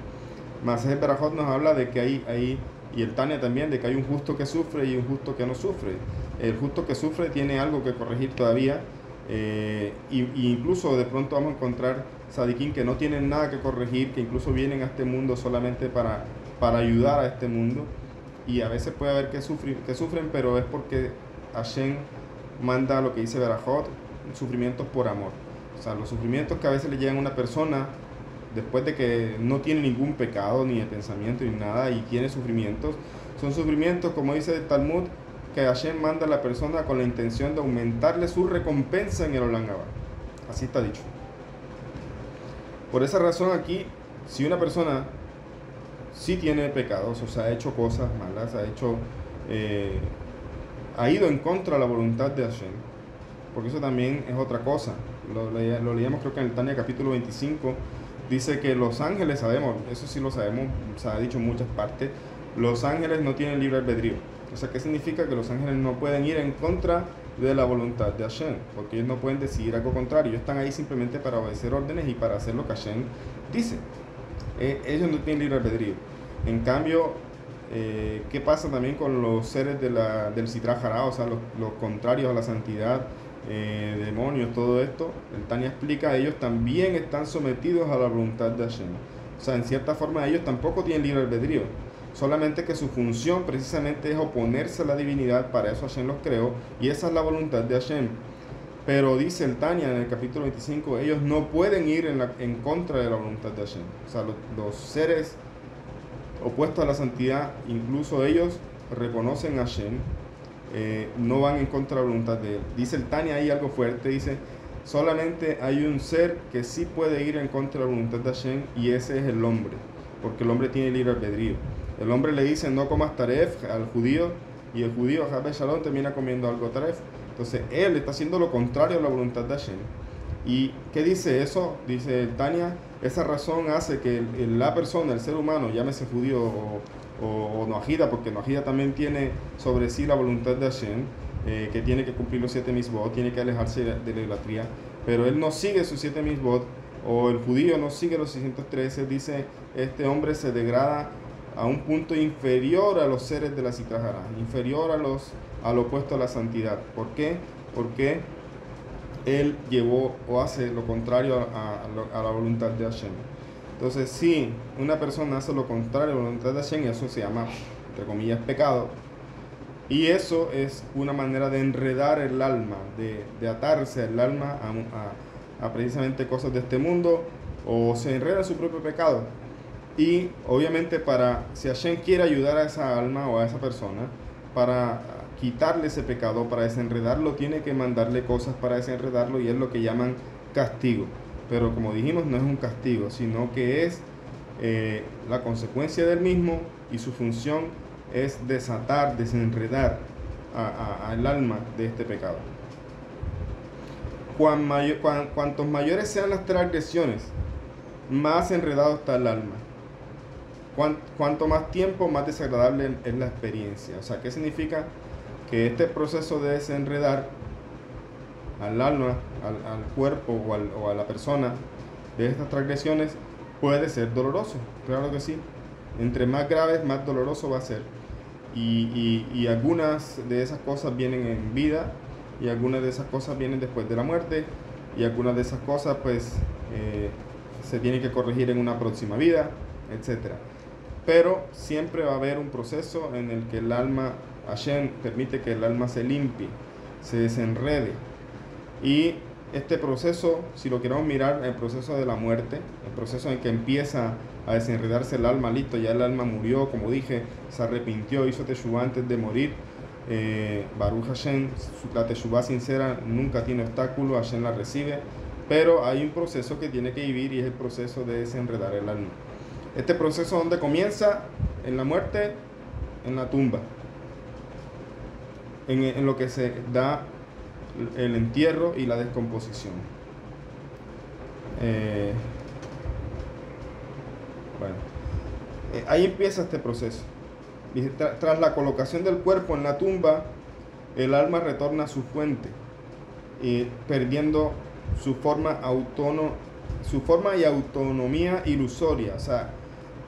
Masejet Berajot nos habla de que hay, y el Tania también, de que hay un justo que sufre y un justo que no sufre. El justo que sufre tiene algo que corregir todavía, y incluso de pronto vamos a encontrar sadiquín que no tienen nada que corregir, que incluso vienen a este mundo solamente para ayudar a este mundo. Y a veces puede haber que sufren, pero es porque Hashem manda lo que dice Berajot, sufrimientos por amor. O sea, los sufrimientos que a veces le llegan a una persona después de que no tiene ningún pecado, ni de pensamiento, ni nada, y tiene sufrimientos, son sufrimientos, como dice el Talmud, que Hashem manda a la persona con la intención de aumentarle su recompensa en el Olam Haba. Así está dicho. Por esa razón aquí, si una persona sí tiene pecados, o sea, ha hecho cosas malas, ha ido en contra de la voluntad de Hashem, porque eso también es otra cosa. Lo leíamos creo que en el Tania capítulo 25, dice que los ángeles, sabemos, eso sí lo sabemos, se ha dicho en muchas partes, los ángeles no tienen libre albedrío. O sea, ¿qué significa? Que los ángeles no pueden ir en contra de la voluntad de Hashem, porque ellos no pueden decidir algo contrario. Ellos están ahí simplemente para obedecer órdenes y para hacer lo que Hashem dice. Ellos no tienen libre albedrío. En cambio, ¿qué pasa también con los seres del Sitra Hará? O sea, los contrarios a la santidad, demonios, todo esto. El Tania explica, ellos también están sometidos a la voluntad de Hashem. O sea, en cierta forma ellos tampoco tienen libre albedrío. Solamente que su función precisamente es oponerse a la divinidad, para eso Hashem los creó, y esa es la voluntad de Hashem. Pero dice el Tania en el capítulo 25, ellos no pueden ir en contra de la voluntad de Hashem. O sea, los seres opuestos a la santidad, incluso ellos reconocen a Hashem, no van en contra de la voluntad de él. Dice el Tania ahí algo fuerte, dice, solamente hay un ser que sí puede ir en contra de la voluntad de Hashem, y ese es el hombre, porque el hombre tiene libre albedrío. El hombre le dice no comas taref al judío, y el judío, Jabé Shalom, termina comiendo algo taref. Entonces él está haciendo lo contrario a la voluntad de Hashem. ¿Y qué dice eso? Dice el Tania, esa razón hace que la persona, el ser humano, llámese judío o noajida, porque noajida también tiene sobre sí la voluntad de Hashem, que tiene que cumplir los 7 misbot, tiene que alejarse de la idolatría, pero él no sigue sus 7 misbot, o el judío no sigue los 613, dice, este hombre se degrada a un punto inferior a los seres de la Sitra Hará, inferior al opuesto a la santidad. ¿Por qué? Porque él llevó o hace lo contrario a la voluntad de Hashem. Entonces, si una persona hace lo contrario a la voluntad de Hashem, eso se llama, entre comillas, pecado. Y eso es una manera de enredar el alma, de atarse el alma a precisamente cosas de este mundo, o se enreda en su propio pecado. Y obviamente si Hashem quiere ayudar a esa alma o a esa persona para quitarle ese pecado, para desenredarlo, tiene que mandarle cosas para desenredarlo, y es lo que llaman castigo. Pero como dijimos, no es un castigo, sino que es la consecuencia del mismo, y su función es desatar, desenredar al alma de este pecado. Cuantos mayores sean las transgresiones, más enredado está el alma. Cuanto más tiempo, más desagradable es la experiencia. O sea, ¿qué significa? Que este proceso de desenredar al alma, al cuerpo o a la persona de estas transgresiones puede ser doloroso. Claro que sí. Entre más graves, más doloroso va a ser. Y algunas de esas cosas vienen en vida, y algunas de esas cosas vienen después de la muerte, y algunas de esas cosas pues se tienen que corregir en una próxima vida, etc. Pero siempre va a haber un proceso en el que el alma, Hashem permite que el alma se limpie, se desenrede. Y este proceso, si lo queremos mirar, el proceso de la muerte, el proceso en que empieza a desenredarse el alma, listo, ya el alma murió, como dije, se arrepintió, hizo teshuvá antes de morir. Baruch Hashem, la teshuvá sincera nunca tiene obstáculo, Hashem la recibe, pero hay un proceso que tiene que vivir y es el proceso de desenredar el alma. Este proceso, ¿dónde comienza? En la muerte, en la tumba, en lo que se da el entierro y la descomposición. Ahí empieza este proceso. Tras la colocación del cuerpo en la tumba, el alma retorna a su fuente, perdiendo su forma y autonomía ilusoria. O sea,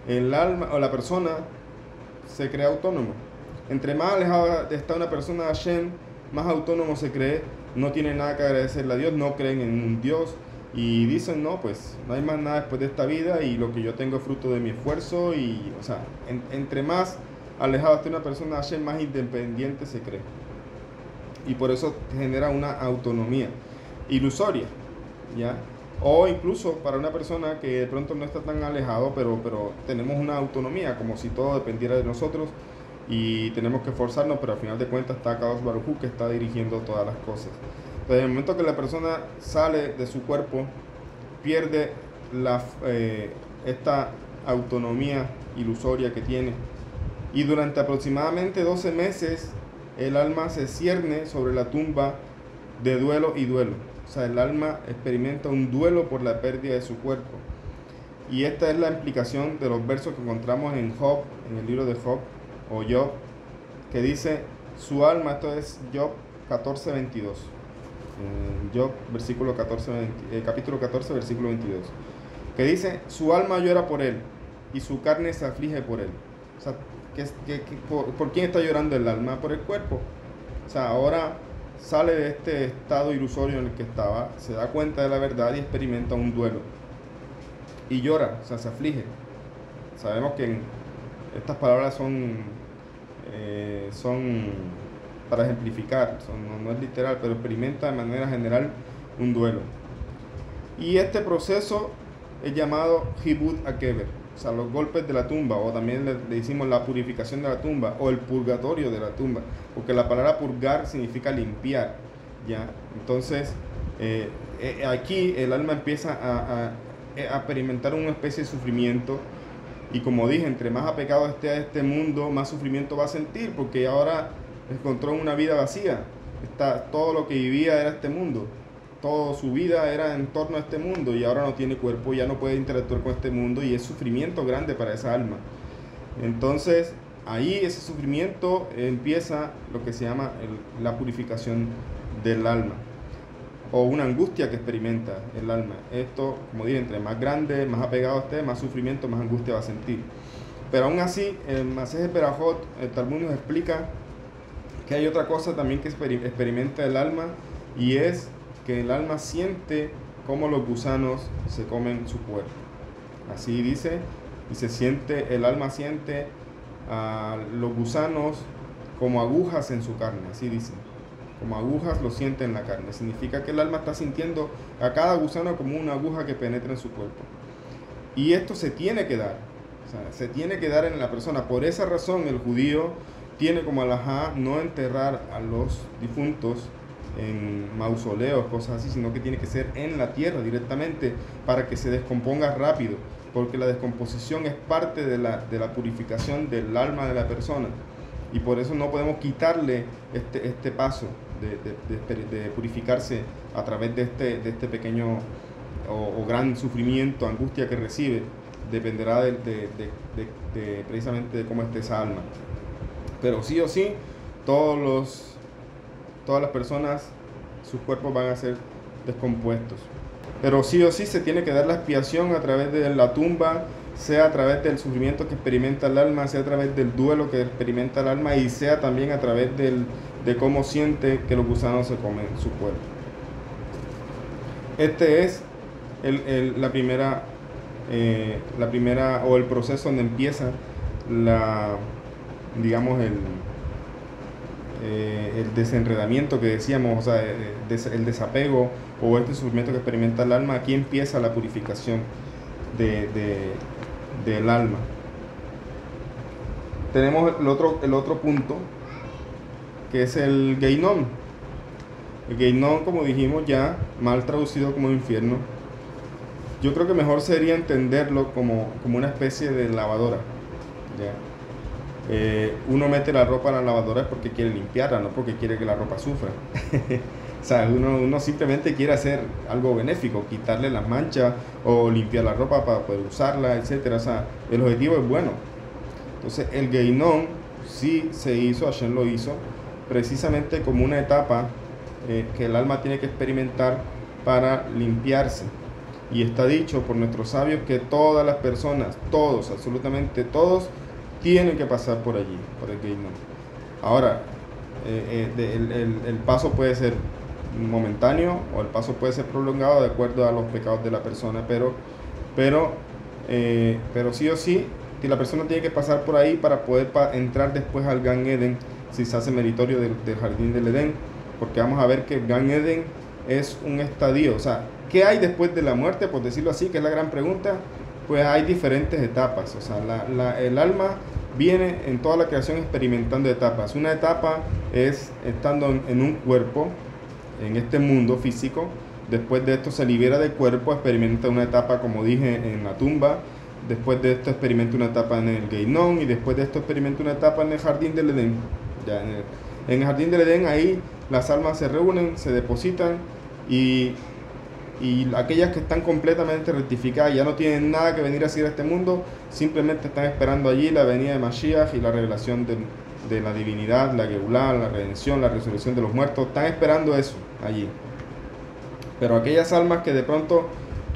el alma o la persona se cree autónomo. Entre más alejada está una persona de Hashem, más autónomo se cree, no tiene nada que agradecerle a Dios, no creen en un Dios y dicen, no, pues no hay más nada después de esta vida y lo que yo tengo es fruto de mi esfuerzo. Y, o sea, entre más alejado está una persona de Hashem, más independiente se cree, y por eso genera una autonomía ilusoria, ¿ya? O incluso para una persona que de pronto no está tan alejado, pero tenemos una autonomía, como si todo dependiera de nosotros y tenemos que esforzarnos, pero al final de cuentas está Kadosh Baruj Hu que está dirigiendo todas las cosas. Entonces, en el momento que la persona sale de su cuerpo, pierde esta autonomía ilusoria que tiene, y durante aproximadamente 12 meses el alma se cierne sobre la tumba de duelo y duelo. O sea, el alma experimenta un duelo por la pérdida de su cuerpo. Y esta es la implicación de los versos que encontramos en Job, en el libro de Job, o Job, que dice, su alma, esto es Job 14:22. Job, capítulo 14, versículo 22. Que dice, su alma llora por él, y su carne se aflige por él. O sea, ¿por quién está llorando el alma? Por el cuerpo. O sea, ahora sale de este estado ilusorio en el que estaba, se da cuenta de la verdad y experimenta un duelo. Y llora, o sea, se aflige. Sabemos que estas palabras son para ejemplificar, no es literal, pero experimenta de manera general un duelo. Y este proceso es llamado Hibut Akeber, o sea, los golpes de la tumba, o también le decimos la purificación de la tumba, o el purgatorio de la tumba, porque la palabra purgar significa limpiar, ¿ya? Entonces, aquí el alma empieza a experimentar una especie de sufrimiento, y como dije, entre más apegado esté a este mundo, más sufrimiento va a sentir, porque ahora encontró una vida vacía. Todo lo que vivía era este mundo, toda su vida era en torno a este mundo, y ahora no tiene cuerpo, ya no puede interactuar con este mundo, y es sufrimiento grande para esa alma. Entonces ahí ese sufrimiento empieza lo que se llama la purificación del alma, o una angustia que experimenta el alma. Esto, como dije, entre más grande, más apegado esté, más sufrimiento, más angustia va a sentir. Pero aún así, el Masejet Berajot, el Talmud nos explica que hay otra cosa también que experimenta el alma, y es que el alma siente cómo los gusanos se comen su cuerpo. Así dice, y el alma siente a los gusanos como agujas en su carne, así dice. Como agujas lo siente en la carne. Significa que el alma está sintiendo a cada gusano como una aguja que penetra en su cuerpo. Y esto se tiene que dar. O sea, se tiene que dar en la persona. Por esa razón el judío tiene como alajá no enterrar a los difuntos en mausoleos, cosas así, sino que tiene que ser en la tierra directamente para que se descomponga rápido. Porque la descomposición es parte de la purificación del alma de la persona. Y por eso no podemos quitarle este paso de purificarse a través de este pequeño o gran sufrimiento, angustia que recibe. Dependerá precisamente de cómo esté esa alma. Pero sí o sí, todas las personas, sus cuerpos van a ser descompuestos. Pero sí o sí se tiene que dar la expiación a través de la tumba sea a través del sufrimiento que experimenta el alma, sea a través del duelo que experimenta el alma y sea también a través de cómo siente que los gusanos se comen su cuerpo. Este es la primera o el proceso donde empieza digamos el desenredamiento que decíamos, o sea, el desapego o este sufrimiento que experimenta el alma. Aquí empieza la purificación del alma. Tenemos el otro punto, que es el Geinón. El Geinón, como dijimos ya, mal traducido como infierno. Yo creo que mejor sería entenderlo como una especie de lavadora, ¿ya? Uno mete la ropa a la lavadora porque quiere limpiarla, no porque quiere que la ropa sufra. O sea, uno simplemente quiere hacer algo benéfico, quitarle las manchas o limpiar la ropa para poder usarla, etcétera. O sea, el objetivo es bueno. Entonces, el Geinón sí se hizo, Hashem lo hizo, precisamente como una etapa que el alma tiene que experimentar para limpiarse. Y está dicho por nuestros sabios que todas las personas, todos, absolutamente todos, tienen que pasar por allí, por el Geinón. Ahora, el paso puede ser momentáneo o el paso puede ser prolongado de acuerdo a los pecados de la persona, pero sí o sí, la persona tiene que pasar por ahí para poder entrar después al Gan Eden, si se hace meritorio del jardín del Edén, porque vamos a ver que el Gan Eden es un estadio. O sea, ¿qué hay después de la muerte? Por decirlo así, que es la gran pregunta. Pues hay diferentes etapas. O sea, el alma viene en toda la creación experimentando etapas. Una etapa es estando en un cuerpo, en este mundo físico. Después de esto se libera del cuerpo, experimenta una etapa, como dije, en la tumba. Después de esto experimenta una etapa en el Geinón y después de esto experimenta una etapa en el jardín del Edén. Ya, en el jardín del Edén, ahí las almas se reúnen, se depositan y aquellas que están completamente rectificadas, ya no tienen nada que venir a hacer a este mundo, simplemente están esperando allí la venida de Mashiach y la revelación de la divinidad, la Geulah, la redención, la resurrección de los muertos. Están esperando eso allí. Pero aquellas almas que de pronto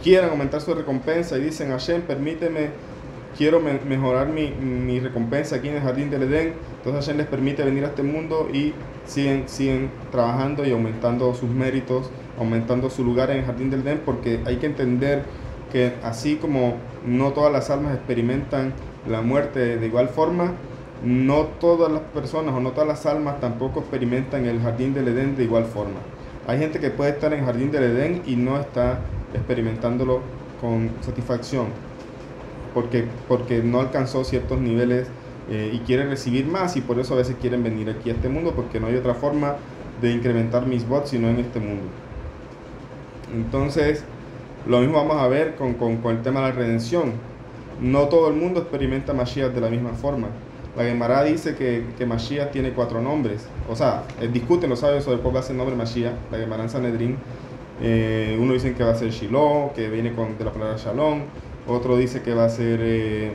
quieran aumentar su recompensa y dicen: Hashem, permíteme, quiero mejorar mi recompensa aquí en el jardín del Edén, entonces Hashem les permite venir a este mundo y siguen trabajando y aumentando sus méritos, aumentando su lugar en el jardín del Edén, porque hay que entender que así como no todas las almas experimentan la muerte de igual forma, no todas las personas o no todas las almas tampoco experimentan el jardín del Edén de igual forma. Hay gente que puede estar en el jardín del Edén y no está experimentándolo con satisfacción, porque no alcanzó ciertos niveles y quiere recibir más, y por eso a veces quieren venir aquí a este mundo, porque no hay otra forma de incrementar mis bots sino en este mundo. Entonces, lo mismo vamos a ver con el tema de la redención. No todo el mundo experimenta Mashiach de la misma forma. La Gemara dice que Mashiach tiene 4 nombres. O sea, discuten los sabios sobre cuál va a ser el nombre Mashiach. La Gemara en Sanedrín. Uno dice que va a ser Shiloh, que viene de la palabra Shalom. Otro dice que va a ser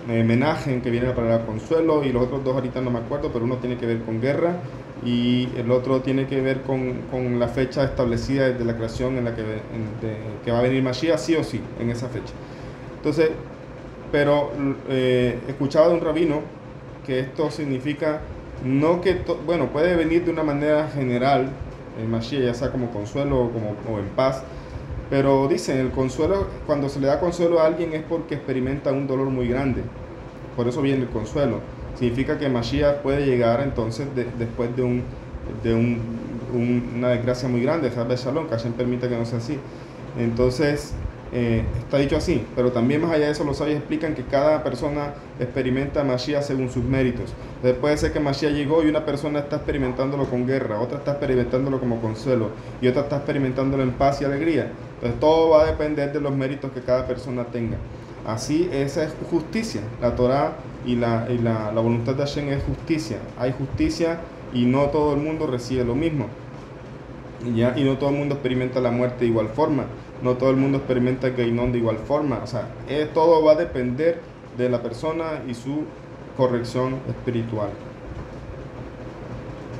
Menahem, que viene de la palabra consuelo. Y los otros dos ahorita no me acuerdo, pero uno tiene que ver con guerra. Y el otro tiene que ver con la fecha establecida desde la creación en la que va a venir Mashiach, sí o sí, en esa fecha. Entonces, pero escuchaba de un rabino que esto significa no que, bueno, puede venir de una manera general el Mashiach, ya sea como consuelo o en paz, pero dicen, el consuelo, cuando se le da consuelo a alguien es porque experimenta un dolor muy grande, por eso viene el consuelo. Significa que Mashiach puede llegar entonces después de una desgracia muy grande, Shalom, que Hashem permita que no sea así. Entonces, está dicho así, pero también más allá de eso los sabios explican que cada persona experimenta Mashiach según sus méritos. Entonces puede ser que Mashiach llegó y una persona está experimentándolo con guerra, otra está experimentándolo como consuelo y otra está experimentándolo en paz y alegría. Entonces todo va a depender de los méritos que cada persona tenga. Así, esa es justicia. La Torah y la voluntad de Hashem es justicia. Hay justicia y no todo el mundo recibe lo mismo. Y no todo el mundo experimenta la muerte de igual forma. No todo el mundo experimenta el Geinón de igual forma. O sea, todo va a depender de la persona y su corrección espiritual.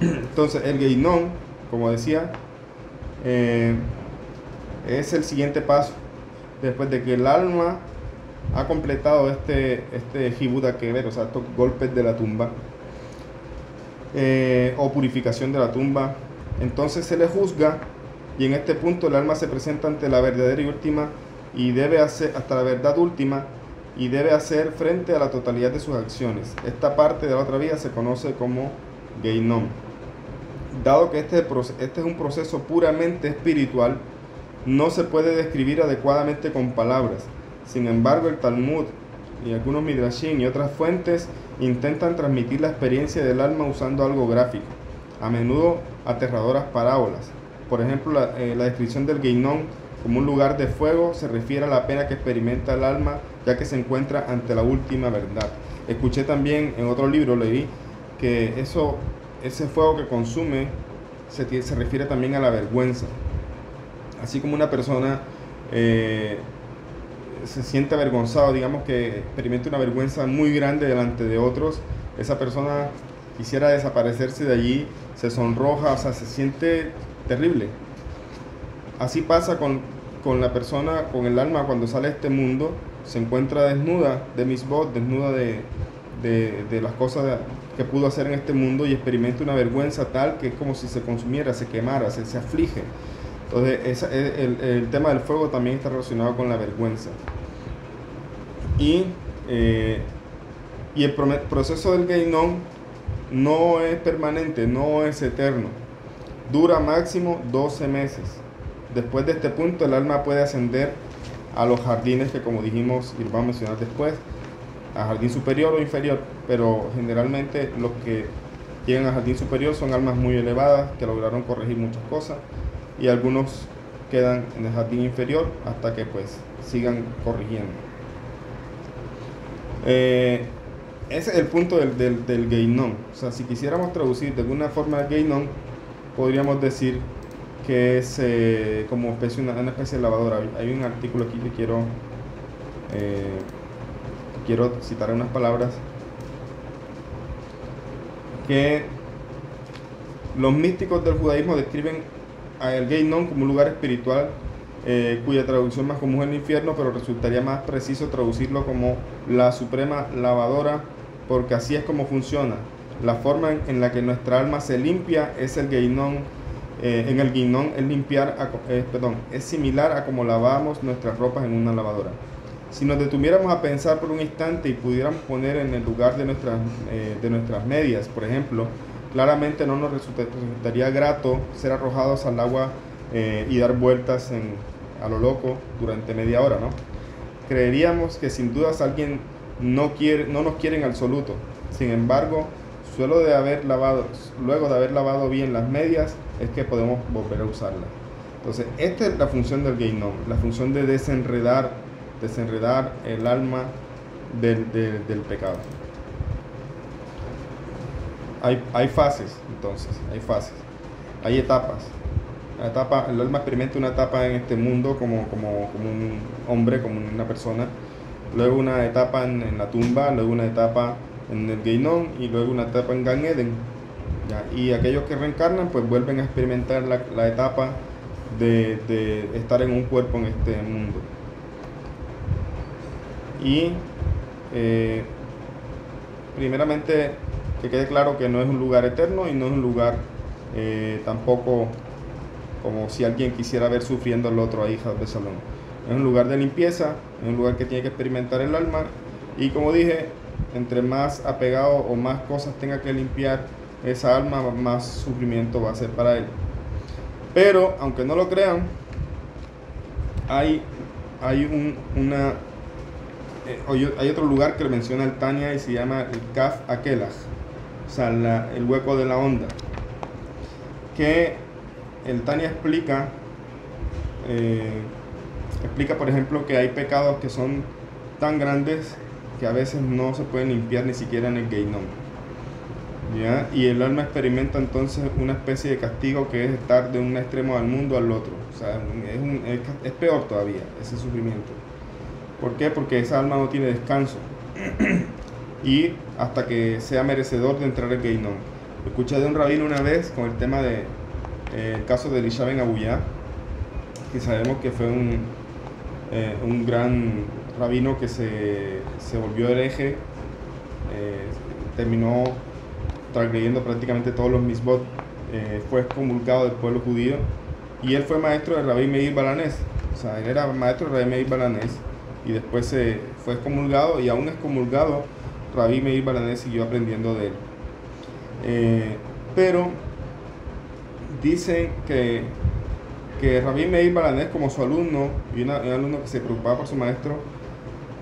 Entonces, el Geinón, como decía, es el siguiente paso. Después de que el alma ha completado este Hibud Akeber, o sea, estos golpes de la tumba, o purificación de la tumba, entonces se le juzga, y en este punto el alma se presenta ante la verdadera y última, y debe hacer, hasta la verdad última, y debe hacer frente a la totalidad de sus acciones. Esta parte de la otra vida se conoce como Geinom. Dado que este es un proceso puramente espiritual, no se puede describir adecuadamente con palabras. Sin embargo, el Talmud y algunos Midrashim y otras fuentes intentan transmitir la experiencia del alma usando algo gráfico, a menudo aterradoras parábolas. Por ejemplo, la descripción del Geinom como un lugar de fuego se refiere a la pena que experimenta el alma, ya que se encuentra ante la última verdad. Escuché también en otro libro, leí que ese fuego que consume se refiere también a la vergüenza. Así como una persona se siente avergonzado, digamos que experimenta una vergüenza muy grande delante de otros, esa persona quisiera desaparecerse de allí, se sonroja, o sea, se siente terrible. Así pasa con la persona, con el alma cuando sale a este mundo, se encuentra desnuda de misbot, desnuda de las cosas que pudo hacer en este mundo, y experimenta una vergüenza tal que es como si se consumiera, se quemara, se aflige. Entonces el tema del fuego también está relacionado con la vergüenza. Y el proceso del Geinom no es permanente, no es eterno. Dura máximo 12 meses. Después de este punto el alma puede ascender a los jardines que, como dijimos y vamos a mencionar después, a jardín superior o inferior, pero generalmente los que llegan al jardín superior son almas muy elevadas que lograron corregir muchas cosas, y algunos quedan en el jardín inferior hasta que pues sigan corrigiendo. Ese es el punto del Geinom. O sea, si quisiéramos traducir de alguna forma el Geinom, podríamos decir que es como una especie de lavadora. Hay un artículo aquí que quiero citar unas palabras que los místicos del judaísmo describen al Geinom como un lugar espiritual, cuya traducción más común es el infierno, pero resultaría más preciso traducirlo como la suprema lavadora, porque así es como funciona. La forma en la que nuestra alma se limpia es el Geinom. En el Geinom es similar a como lavamos nuestras ropas en una lavadora. Si nos detuviéramos a pensar por un instante y pudiéramos poner en el lugar de nuestras medias, por ejemplo, claramente no nos resultaría grato ser arrojados al agua y dar vueltas a lo loco durante media hora, ¿no? Creeríamos que sin dudas alguien no nos quiere en absoluto. Sin embargo, luego de haber lavado bien las medias, es que podemos volver a usarlas. Entonces, esta es la función del Geinom, la función de desenredar el alma del pecado. Hay fases, entonces, hay etapas. El alma experimenta una etapa en este mundo como un hombre, como una persona, luego una etapa en la tumba, luego una etapa en el Geinom y luego una etapa en Gan Eden. ¿Ya? Y aquellos que reencarnan pues vuelven a experimentar la etapa de estar en un cuerpo en este mundo. Y primeramente que quede claro que no es un lugar eterno y no es un lugar tampoco como si alguien quisiera ver sufriendo al otro ahí de Salón. Es un lugar de limpieza, es un lugar que tiene que experimentar el alma, y como dije, entre más apegado o más cosas tenga que limpiar esa alma, más sufrimiento va a ser para él. Pero aunque no lo crean, hay otro lugar que menciona el Tanya y se llama el Kaf Akelach, o sea, el hueco de la onda, que el Tanya explica, por ejemplo, que hay pecados que son tan grandes que a veces no se pueden limpiar ni siquiera en el Geinom, ¿ya? Y el alma experimenta entonces una especie de castigo que es estar de un extremo del mundo al otro. O sea, es peor todavía ese sufrimiento. ¿Por qué? Porque esa alma no tiene descanso y hasta que sea merecedor de entrar al Geinom. Escuché de un rabino una vez con el tema de el caso de Elisha ben Abuyá, que sabemos que fue un gran rabino que se volvió hereje, terminó transgrediendo prácticamente todos los mitzvot, fue excomulgado del pueblo judío, y él fue maestro de Rabbi Meir Balanés. O sea, él era maestro de Rabbi Meir Balanés y después se fue excomulgado, y aún excomulgado Rabbi Meir Balanés siguió aprendiendo de él. Pero dicen que Rabbi Meir Balanés, como su alumno y un alumno que se preocupaba por su maestro,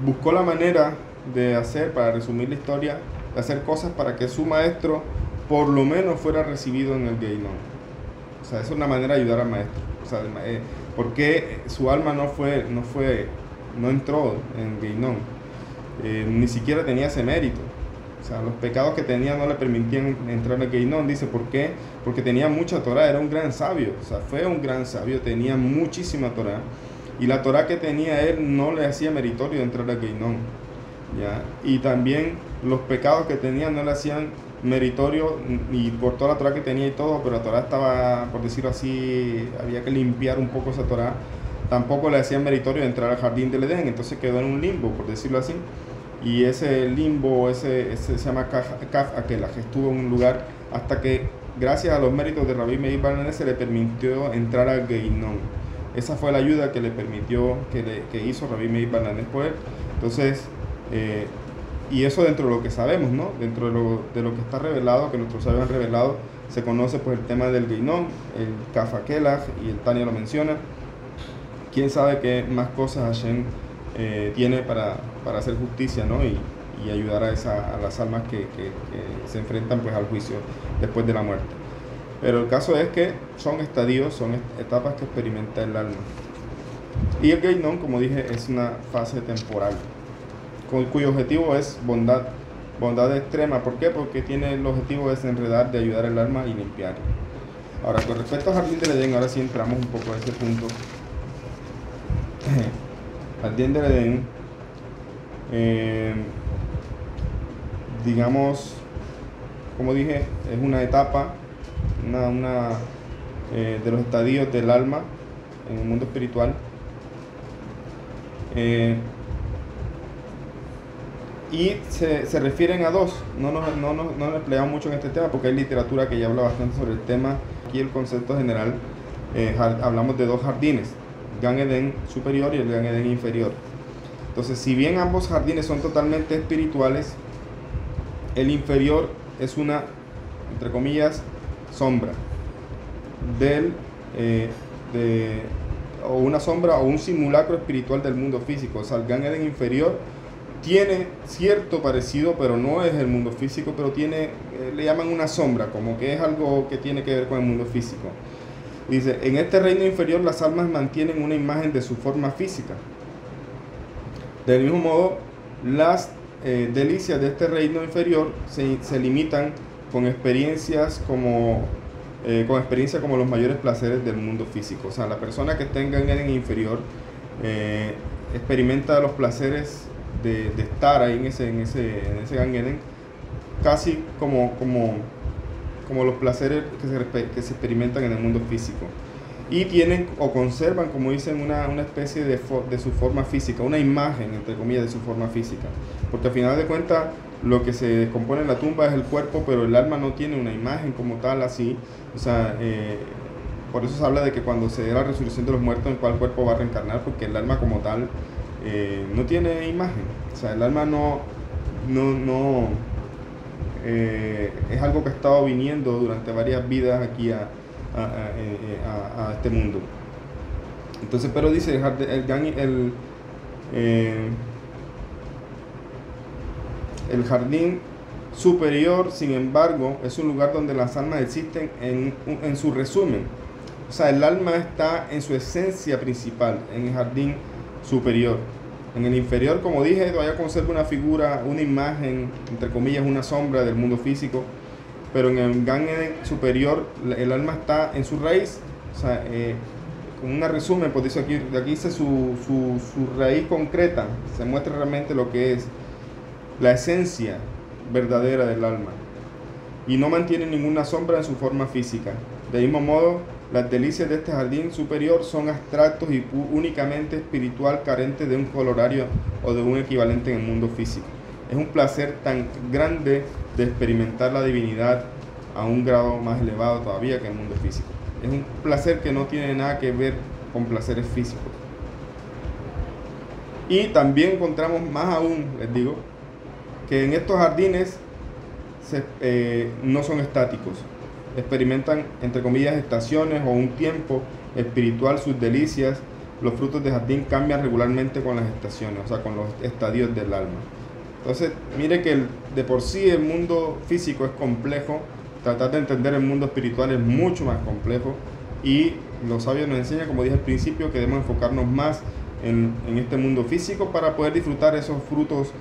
buscó la manera de hacer, para resumir la historia, de hacer cosas para que su maestro por lo menos fuera recibido en el Gehinnom. O sea, es una manera de ayudar al maestro. O sea, porque su alma no entró en Gehinnom, ni siquiera tenía ese mérito. O sea, los pecados que tenía no le permitían entrar en Gehinnom. Dice, ¿por qué? Porque tenía mucha Torah, era un gran sabio. O sea, fue un gran sabio, tenía muchísima Torah. Y la Torah que tenía él no le hacía meritorio de entrar a Gehinnom, ¿ya? Y también los pecados que tenía no le hacían meritorio, y por toda la Torah que tenía y todo, pero la Torah estaba, por decirlo así, había que limpiar un poco esa Torah. Tampoco le hacían meritorio de entrar al jardín del Edén, entonces quedó en un limbo, por decirlo así. Y ese limbo, ese se llama Kaf Akelah, que estuvo en un lugar hasta que, gracias a los méritos de Rabbi Meir Balanés, se le permitió entrar al Gehinnom. Esa fue la ayuda que le permitió, que hizo Rabbi Meir Balanés por él. Entonces, y eso dentro de lo que sabemos, ¿no? Dentro de lo que está revelado, que nuestros sabios han revelado, se conoce pues el tema del Gehinnom, el Kaf Akelah, y el Tania lo menciona. Quién sabe qué más cosas Hashem tiene para hacer justicia, ¿no? Y ayudar a las almas que se enfrentan pues al juicio después de la muerte. Pero el caso es que son estadios, son etapas que experimenta el alma. Y el Gehinnom, como dije, es una fase temporal, cuyo objetivo es bondad extrema. ¿Por qué? Porque tiene el objetivo de desenredar, de ayudar al alma y limpiar. Ahora, con respecto al Jardín del Edén, ahora sí entramos un poco a ese punto. Jardín del Edén, digamos, como dije, es una etapa, de los estadios del alma en el mundo espiritual. Y se refieren a dos. No nos empleamos mucho en este tema porque hay literatura que ya habla bastante sobre el tema. Aquí el concepto general, hablamos de dos jardines, Gan Eden superior y el Gan Eden inferior. Entonces, si bien ambos jardines son totalmente espirituales, el inferior es una, entre comillas, sombra o una sombra o un simulacro espiritual del mundo físico. O sea, el Gan Eden inferior tiene cierto parecido, pero no es el mundo físico, pero tiene, le llaman una sombra, como que es algo que tiene que ver con el mundo físico. Dice, en este reino inferior las almas mantienen una imagen de su forma física. Del mismo modo, las delicias de este reino inferior se limitan con experiencias como los mayores placeres del mundo físico. O sea, la persona que está en Gan Eden inferior experimenta los placeres de estar ahí en ese Gan Eden, casi como los placeres que se experimentan en el mundo físico. Y tienen o conservan, como dicen, una especie de su forma física, una imagen, entre comillas, de su forma física. Porque al final de cuentas, lo que se descompone en la tumba es el cuerpo, pero el alma no tiene una imagen como tal así. O sea, por eso se habla de que cuando se dé la resurrección de los muertos, en cuál cuerpo va a reencarnar, porque el alma como tal no tiene imagen. O sea, el alma es algo que ha estado viniendo durante varias vidas aquí a este mundo. Entonces, pero dice el jardín superior, sin embargo, es un lugar donde las almas existen en su resumen. O sea, el alma está en su esencia principal en el jardín superior. En el inferior, como dije, todavía conserva una figura, una imagen, entre comillas, una sombra del mundo físico. Pero en el Gan Eden superior, el alma está en su raíz. O sea, con un resumen, pues dice aquí dice su raíz concreta. Se muestra realmente lo que es la esencia verdadera del alma. Y no mantiene ninguna sombra en su forma física. De mismo modo, las delicias de este jardín superior son abstractos y únicamente espiritual, carentes de un o de un equivalente en el mundo físico. Es un placer tan grande de experimentar la divinidad a un grado más elevado todavía que el mundo físico. Es un placer que no tiene nada que ver con placeres físicos. Y también encontramos más aún, les digo, que en estos jardines no son estáticos. Experimentan, entre comillas, estaciones o un tiempo espiritual, sus delicias. Los frutos de jardín cambian regularmente con las estaciones, o sea, con los estadios del alma. Entonces, mire que de por sí el mundo físico es complejo. Tratar de entender el mundo espiritual es mucho más complejo. Y los sabios nos enseñan, como dije al principio, que debemos enfocarnos más en este mundo físico para poder disfrutar esos frutos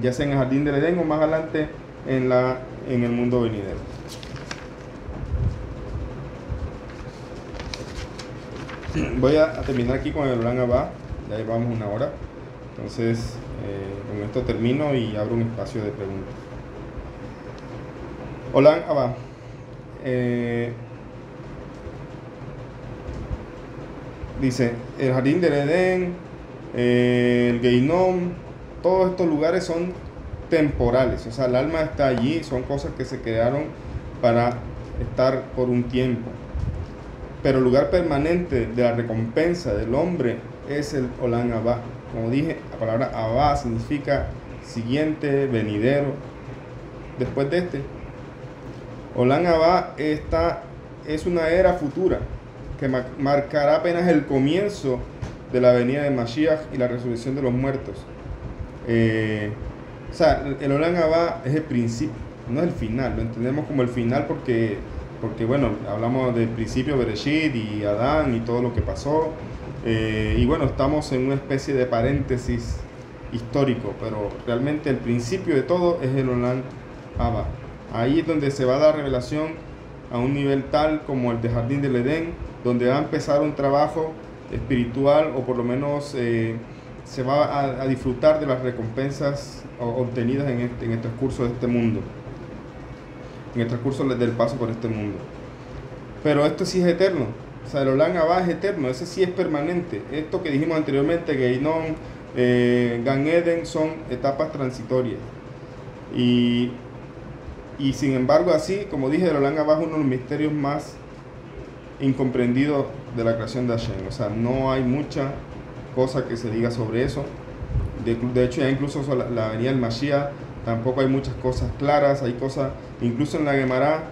ya sea en el jardín del Edén o más adelante en el mundo venidero. Voy a terminar aquí con el Olam Abba, ya llevamos una hora, entonces con esto termino y abro un espacio de preguntas. Olam Abba, dice, el jardín del Edén, el Geinom, todos estos lugares son temporales, o sea, el alma está allí, son cosas que se crearon para estar por un tiempo. Pero el lugar permanente de la recompensa del hombre es el Olam Abba. Como dije, la palabra Abba significa siguiente, venidero, después de este. Olam Abba es una era futura que marcará apenas el comienzo de la venida de Mashiach y la resurrección de los muertos. O sea, el Olam Abba es el principio, no es el final. Lo entendemos como el final porque bueno, hablamos del principio Bereshit y Adán y todo lo que pasó. Y bueno, estamos en una especie de paréntesis histórico, pero realmente el principio de todo es el Olam Abba. Ahí es donde se va a dar revelación a un nivel tal como el de Jardín del Edén, donde va a empezar un trabajo espiritual, o por lo menos se va a disfrutar de las recompensas obtenidas en el transcurso de este mundo, en el transcurso del paso por este mundo. Pero esto sí es eterno, o sea, el Olam Abba es eterno, ese sí es permanente. Esto que dijimos anteriormente, Geinom, Gan Eden, son etapas transitorias. Y sin embargo, así, como dije, el Olam Abba es uno de los misterios más incomprendidos de la creación de Hashem. O sea, no hay mucha cosa que se diga sobre eso. De hecho, ya incluso la venida del Mashiach, tampoco hay muchas cosas claras. Hay cosas, incluso en la Gemara,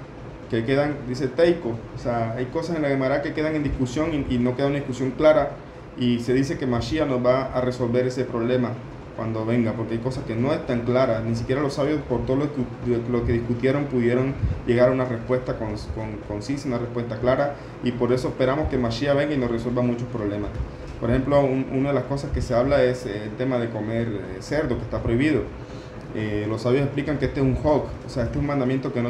que quedan, dice Teiko, o sea, hay cosas en la Gemara que quedan en discusión y no queda una discusión clara. Y se dice que Mashiach nos va a resolver ese problema cuando venga, porque hay cosas que no están claras. Ni siquiera los sabios, por todo lo que discutieron, pudieron llegar a una respuesta concisa, una respuesta clara, y por eso esperamos que Mashiach venga y nos resuelva muchos problemas. Por ejemplo, una de las cosas que se habla es el tema de comer cerdo, que está prohibido. Los sabios explican que este es un hog, o sea, este es un mandamiento que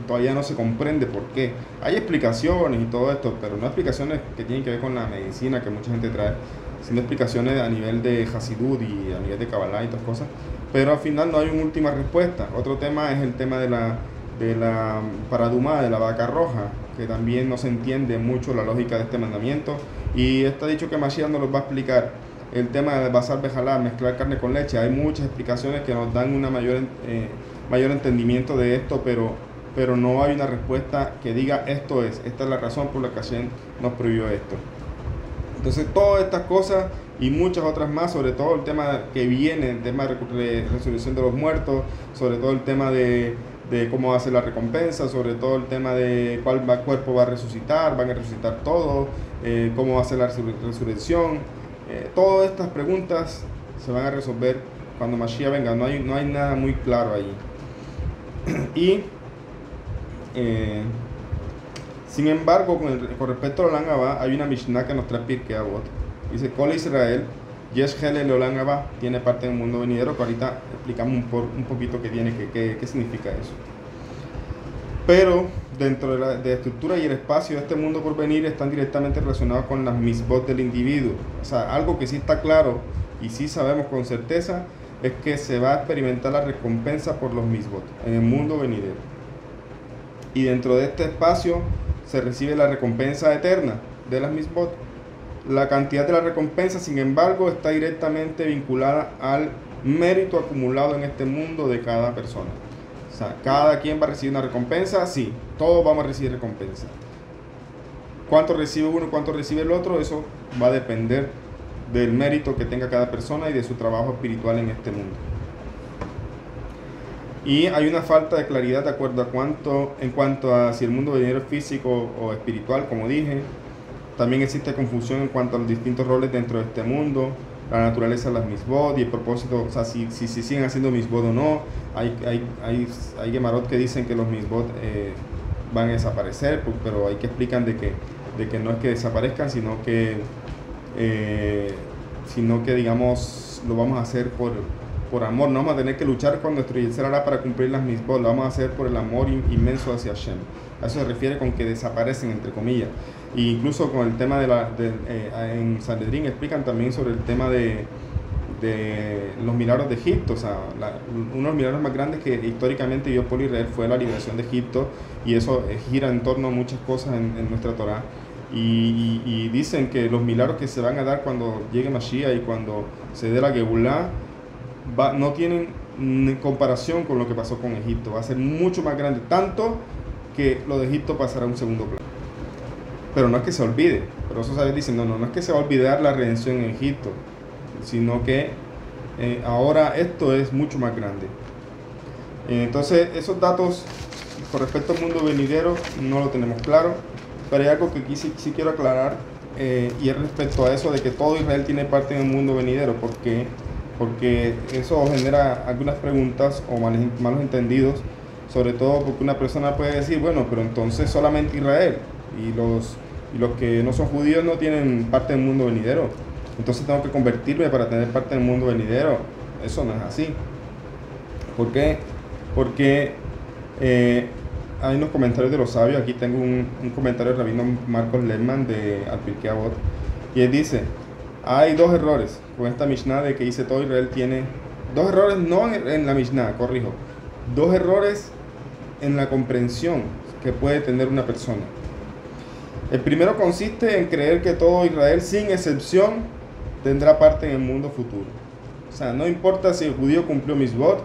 todavía no se comprende por qué. Hay explicaciones y todo esto, pero no explicaciones que tienen que ver con la medicina que mucha gente trae, sino explicaciones a nivel de Hasidut y a nivel de Kabbalah y todas cosas. Pero al final no hay una última respuesta. Otro tema es el tema de la paradumá, de la vaca roja, que también no se entiende mucho la lógica de este mandamiento. Y está dicho que Mashiach nos lo va a explicar. El tema de basar bejalá, mezclar carne con leche, hay muchas explicaciones que nos dan una mayor entendimiento de esto, pero no hay una respuesta que diga esta es la razón por la que Hashem nos prohibió esto. Entonces, todas estas cosas y muchas otras más, sobre todo el tema que viene, el tema de resurrección de los muertos, sobre todo el tema de cómo va a ser la recompensa, sobre todo el tema de cuál cuerpo va a resucitar, van a resucitar todos, cómo va a ser la resurrección. Todas estas preguntas se van a resolver cuando Mashiach venga. No hay nada muy claro allí. Y sin embargo, con respecto al Olam Abba, hay una Mishnah que nos trae Pirkei Avot. Dice: Kol Israel, Yesh Helel Olam Abba, tiene parte del mundo venidero, que ahorita explicamos un poquito qué significa eso. Pero dentro de la estructura y el espacio de este mundo por venir están directamente relacionados con las misbot del individuo. O sea, algo que sí está claro y sí sabemos con certeza es que se va a experimentar la recompensa por los misbot en el mundo venidero. Y dentro de este espacio se recibe la recompensa eterna de las misbot. La cantidad de la recompensa, sin embargo, está directamente vinculada al mérito acumulado en este mundo de cada persona. O sea, cada quien va a recibir una recompensa, sí, todos vamos a recibir recompensa. Cuánto recibe uno, cuánto recibe el otro, eso va a depender del mérito que tenga cada persona y de su trabajo espiritual en este mundo. Y hay una falta de claridad de acuerdo a en cuanto a si el mundo venidero es físico o espiritual, como dije. También existe confusión en cuanto a los distintos roles dentro de este mundo, la naturaleza de las misbod y el propósito, o sea, si siguen haciendo misbod o no. Hay gemarot que dicen que los misbod van a desaparecer, pero hay que explican de que no es que desaparezcan, sino que digamos lo vamos a hacer por amor. No vamos a tener que luchar con nuestro Yetzer Hara para cumplir las misbod, lo vamos a hacer por el amor inmenso hacia Hashem. A eso se refiere con que desaparecen, entre comillas. E incluso con el tema en Sanedrín explican también sobre el tema de los milagros de Egipto. O sea, uno de los milagros más grandes que históricamente vio por Israel fue la liberación de Egipto, y eso gira en torno a muchas cosas en nuestra Torá. Y dicen que los milagros que se van a dar cuando llegue Mashiach y cuando se dé la Geulá no tienen comparación con lo que pasó con Egipto. Va a ser mucho más grande, tanto que lo de Egipto pasará a un segundo plano. Pero no es que se olvide, pero eso sabes, dicen, no es que se va a olvidar la redención en Egipto, sino que ahora esto es mucho más grande. Entonces, esos datos con respecto al mundo venidero no lo tenemos claro, pero hay algo que aquí sí quiero aclarar, y es respecto a eso de que todo Israel tiene parte en el mundo venidero, porque eso genera algunas preguntas o malos entendidos, sobre todo porque una persona puede decir, bueno, pero entonces solamente Israel y los que no son judíos no tienen parte del mundo venidero, entonces tengo que convertirme para tener parte del mundo venidero. Eso no es así. ¿Por qué? Porque hay unos comentarios de los sabios. Aquí tengo un comentario del rabino Marcos Lehmann de Al Pirkei Avot, y él dice: hay dos errores con esta Mishnah de que dice todo Israel tiene. Dos errores no en la Mishnah, corrijo. Dos errores en la comprensión que puede tener una persona. El primero consiste en creer que todo Israel, sin excepción, tendrá parte en el mundo futuro. O sea, no importa si el judío cumplió misbot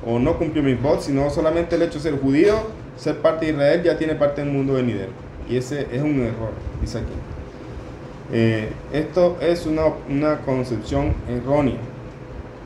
o no cumplió misbot, sino solamente el hecho de ser judío, ser parte de Israel, ya tiene parte del mundo venidero. Y ese es un error, dice aquí. Esto es una concepción errónea.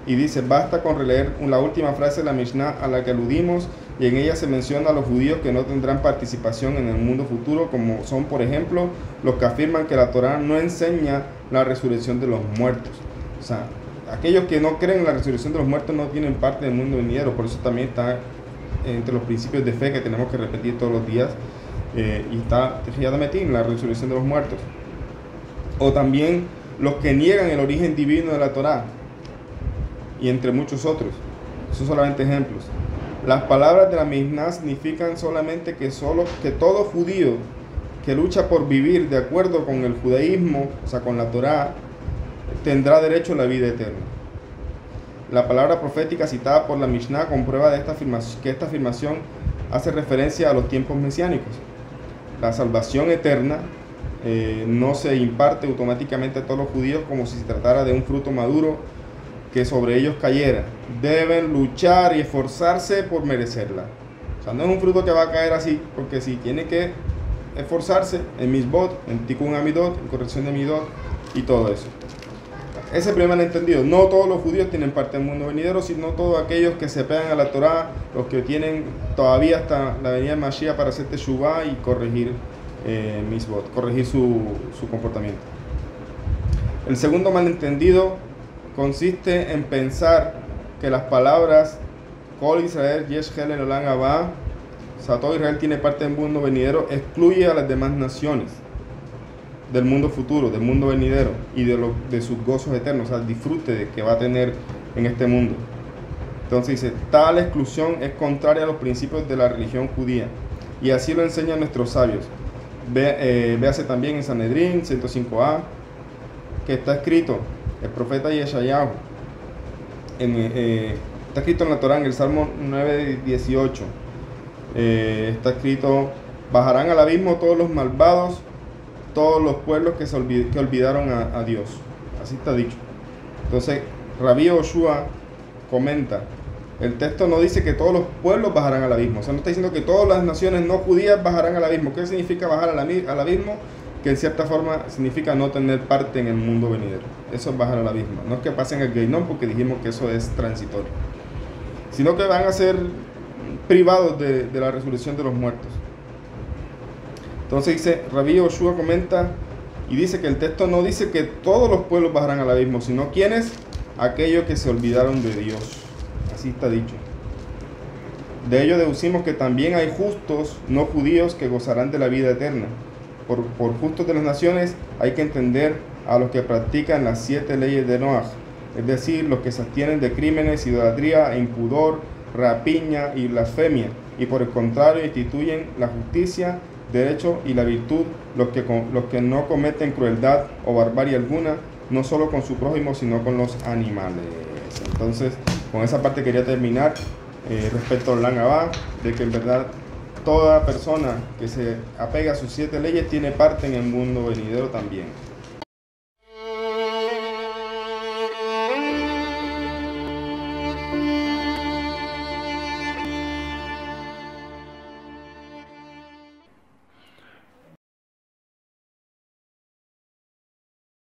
Y dice, basta con releer la última frase de la Mishnah a la que aludimos, y en ella se menciona a los judíos que no tendrán participación en el mundo futuro, como son, por ejemplo, los que afirman que la Torá no enseña la resurrección de los muertos. O sea, aquellos que no creen en la resurrección de los muertos no tienen parte del mundo venidero. Por eso también está entre los principios de fe que tenemos que repetir todos los días, y está en la resurrección de los muertos. O también los que niegan el origen divino de la Torá, y entre muchos otros. Son solamente ejemplos. Las palabras de la Mishnah significan solamente que todo judío que lucha por vivir de acuerdo con el judaísmo, o sea, con la Torá, tendrá derecho a la vida eterna. La palabra profética citada por la Mishnah comprueba que esta afirmación hace referencia a los tiempos mesiánicos. La salvación eterna no se imparte automáticamente a todos los judíos como si se tratara de un fruto maduro que sobre ellos cayera. Deben luchar y esforzarse por merecerla. O sea, no es un fruto que va a caer así, porque sí, tiene que esforzarse en misbot, en tikkun amidot, en corrección de midot y todo eso. Ese primer entendido. No todos los judíos tienen parte del mundo venidero, sino todos aquellos que se pegan a la Torá, los que tienen todavía hasta la venida de Mashiach para hacer teshuvá y corregir misbot, corregir su comportamiento. El segundo malentendido consiste en pensar que las palabras Kol Israel Yesh Hel Olam Haba, o sea, todo Israel tiene parte del mundo venidero, excluye a las demás naciones del mundo futuro, del mundo venidero y de sus gozos eternos, o sea, el disfrute que va a tener en este mundo. Entonces dice, tal exclusión es contraria a los principios de la religión judía, y así lo enseñan nuestros sabios. Véase también en Sanedrín 105a, que está escrito, el profeta Yeshayahu, está escrito en la Torá, en el Salmo 9:18, está escrito: bajarán al abismo todos los malvados todos los pueblos que olvidaron a Dios. Así está dicho. Entonces, Rabí Yoshua comenta, el texto no dice que todos los pueblos bajarán al abismo. O sea, no está diciendo que todas las naciones no judías bajarán al abismo. ¿Qué significa bajar al abismo? Que en cierta forma significa no tener parte en el mundo venidero. Eso es bajar al abismo. No es que pasen el Geinón, porque dijimos que eso es transitorio, sino que van a ser privados de la resurrección de los muertos. Entonces dice, Rabí Yoshua comenta y dice que el texto no dice que todos los pueblos bajarán al abismo, sino quienes, aquellos que se olvidaron de Dios. Así está dicho. De ello deducimos que también hay justos no judíos que gozarán de la vida eterna. Por justos de las naciones hay que entender a los que practican las 7 leyes de Noaj, es decir, los que se abstienen de crímenes, idolatría, impudor, rapiña y blasfemia, y por el contrario instituyen la justicia, derecho y la virtud, los que no cometen crueldad o barbarie alguna, no solo con su prójimo, sino con los animales. Entonces, con esa parte quería terminar respecto al Olam Abba, de que en verdad toda persona que se apega a sus 7 leyes tiene parte en el mundo venidero también.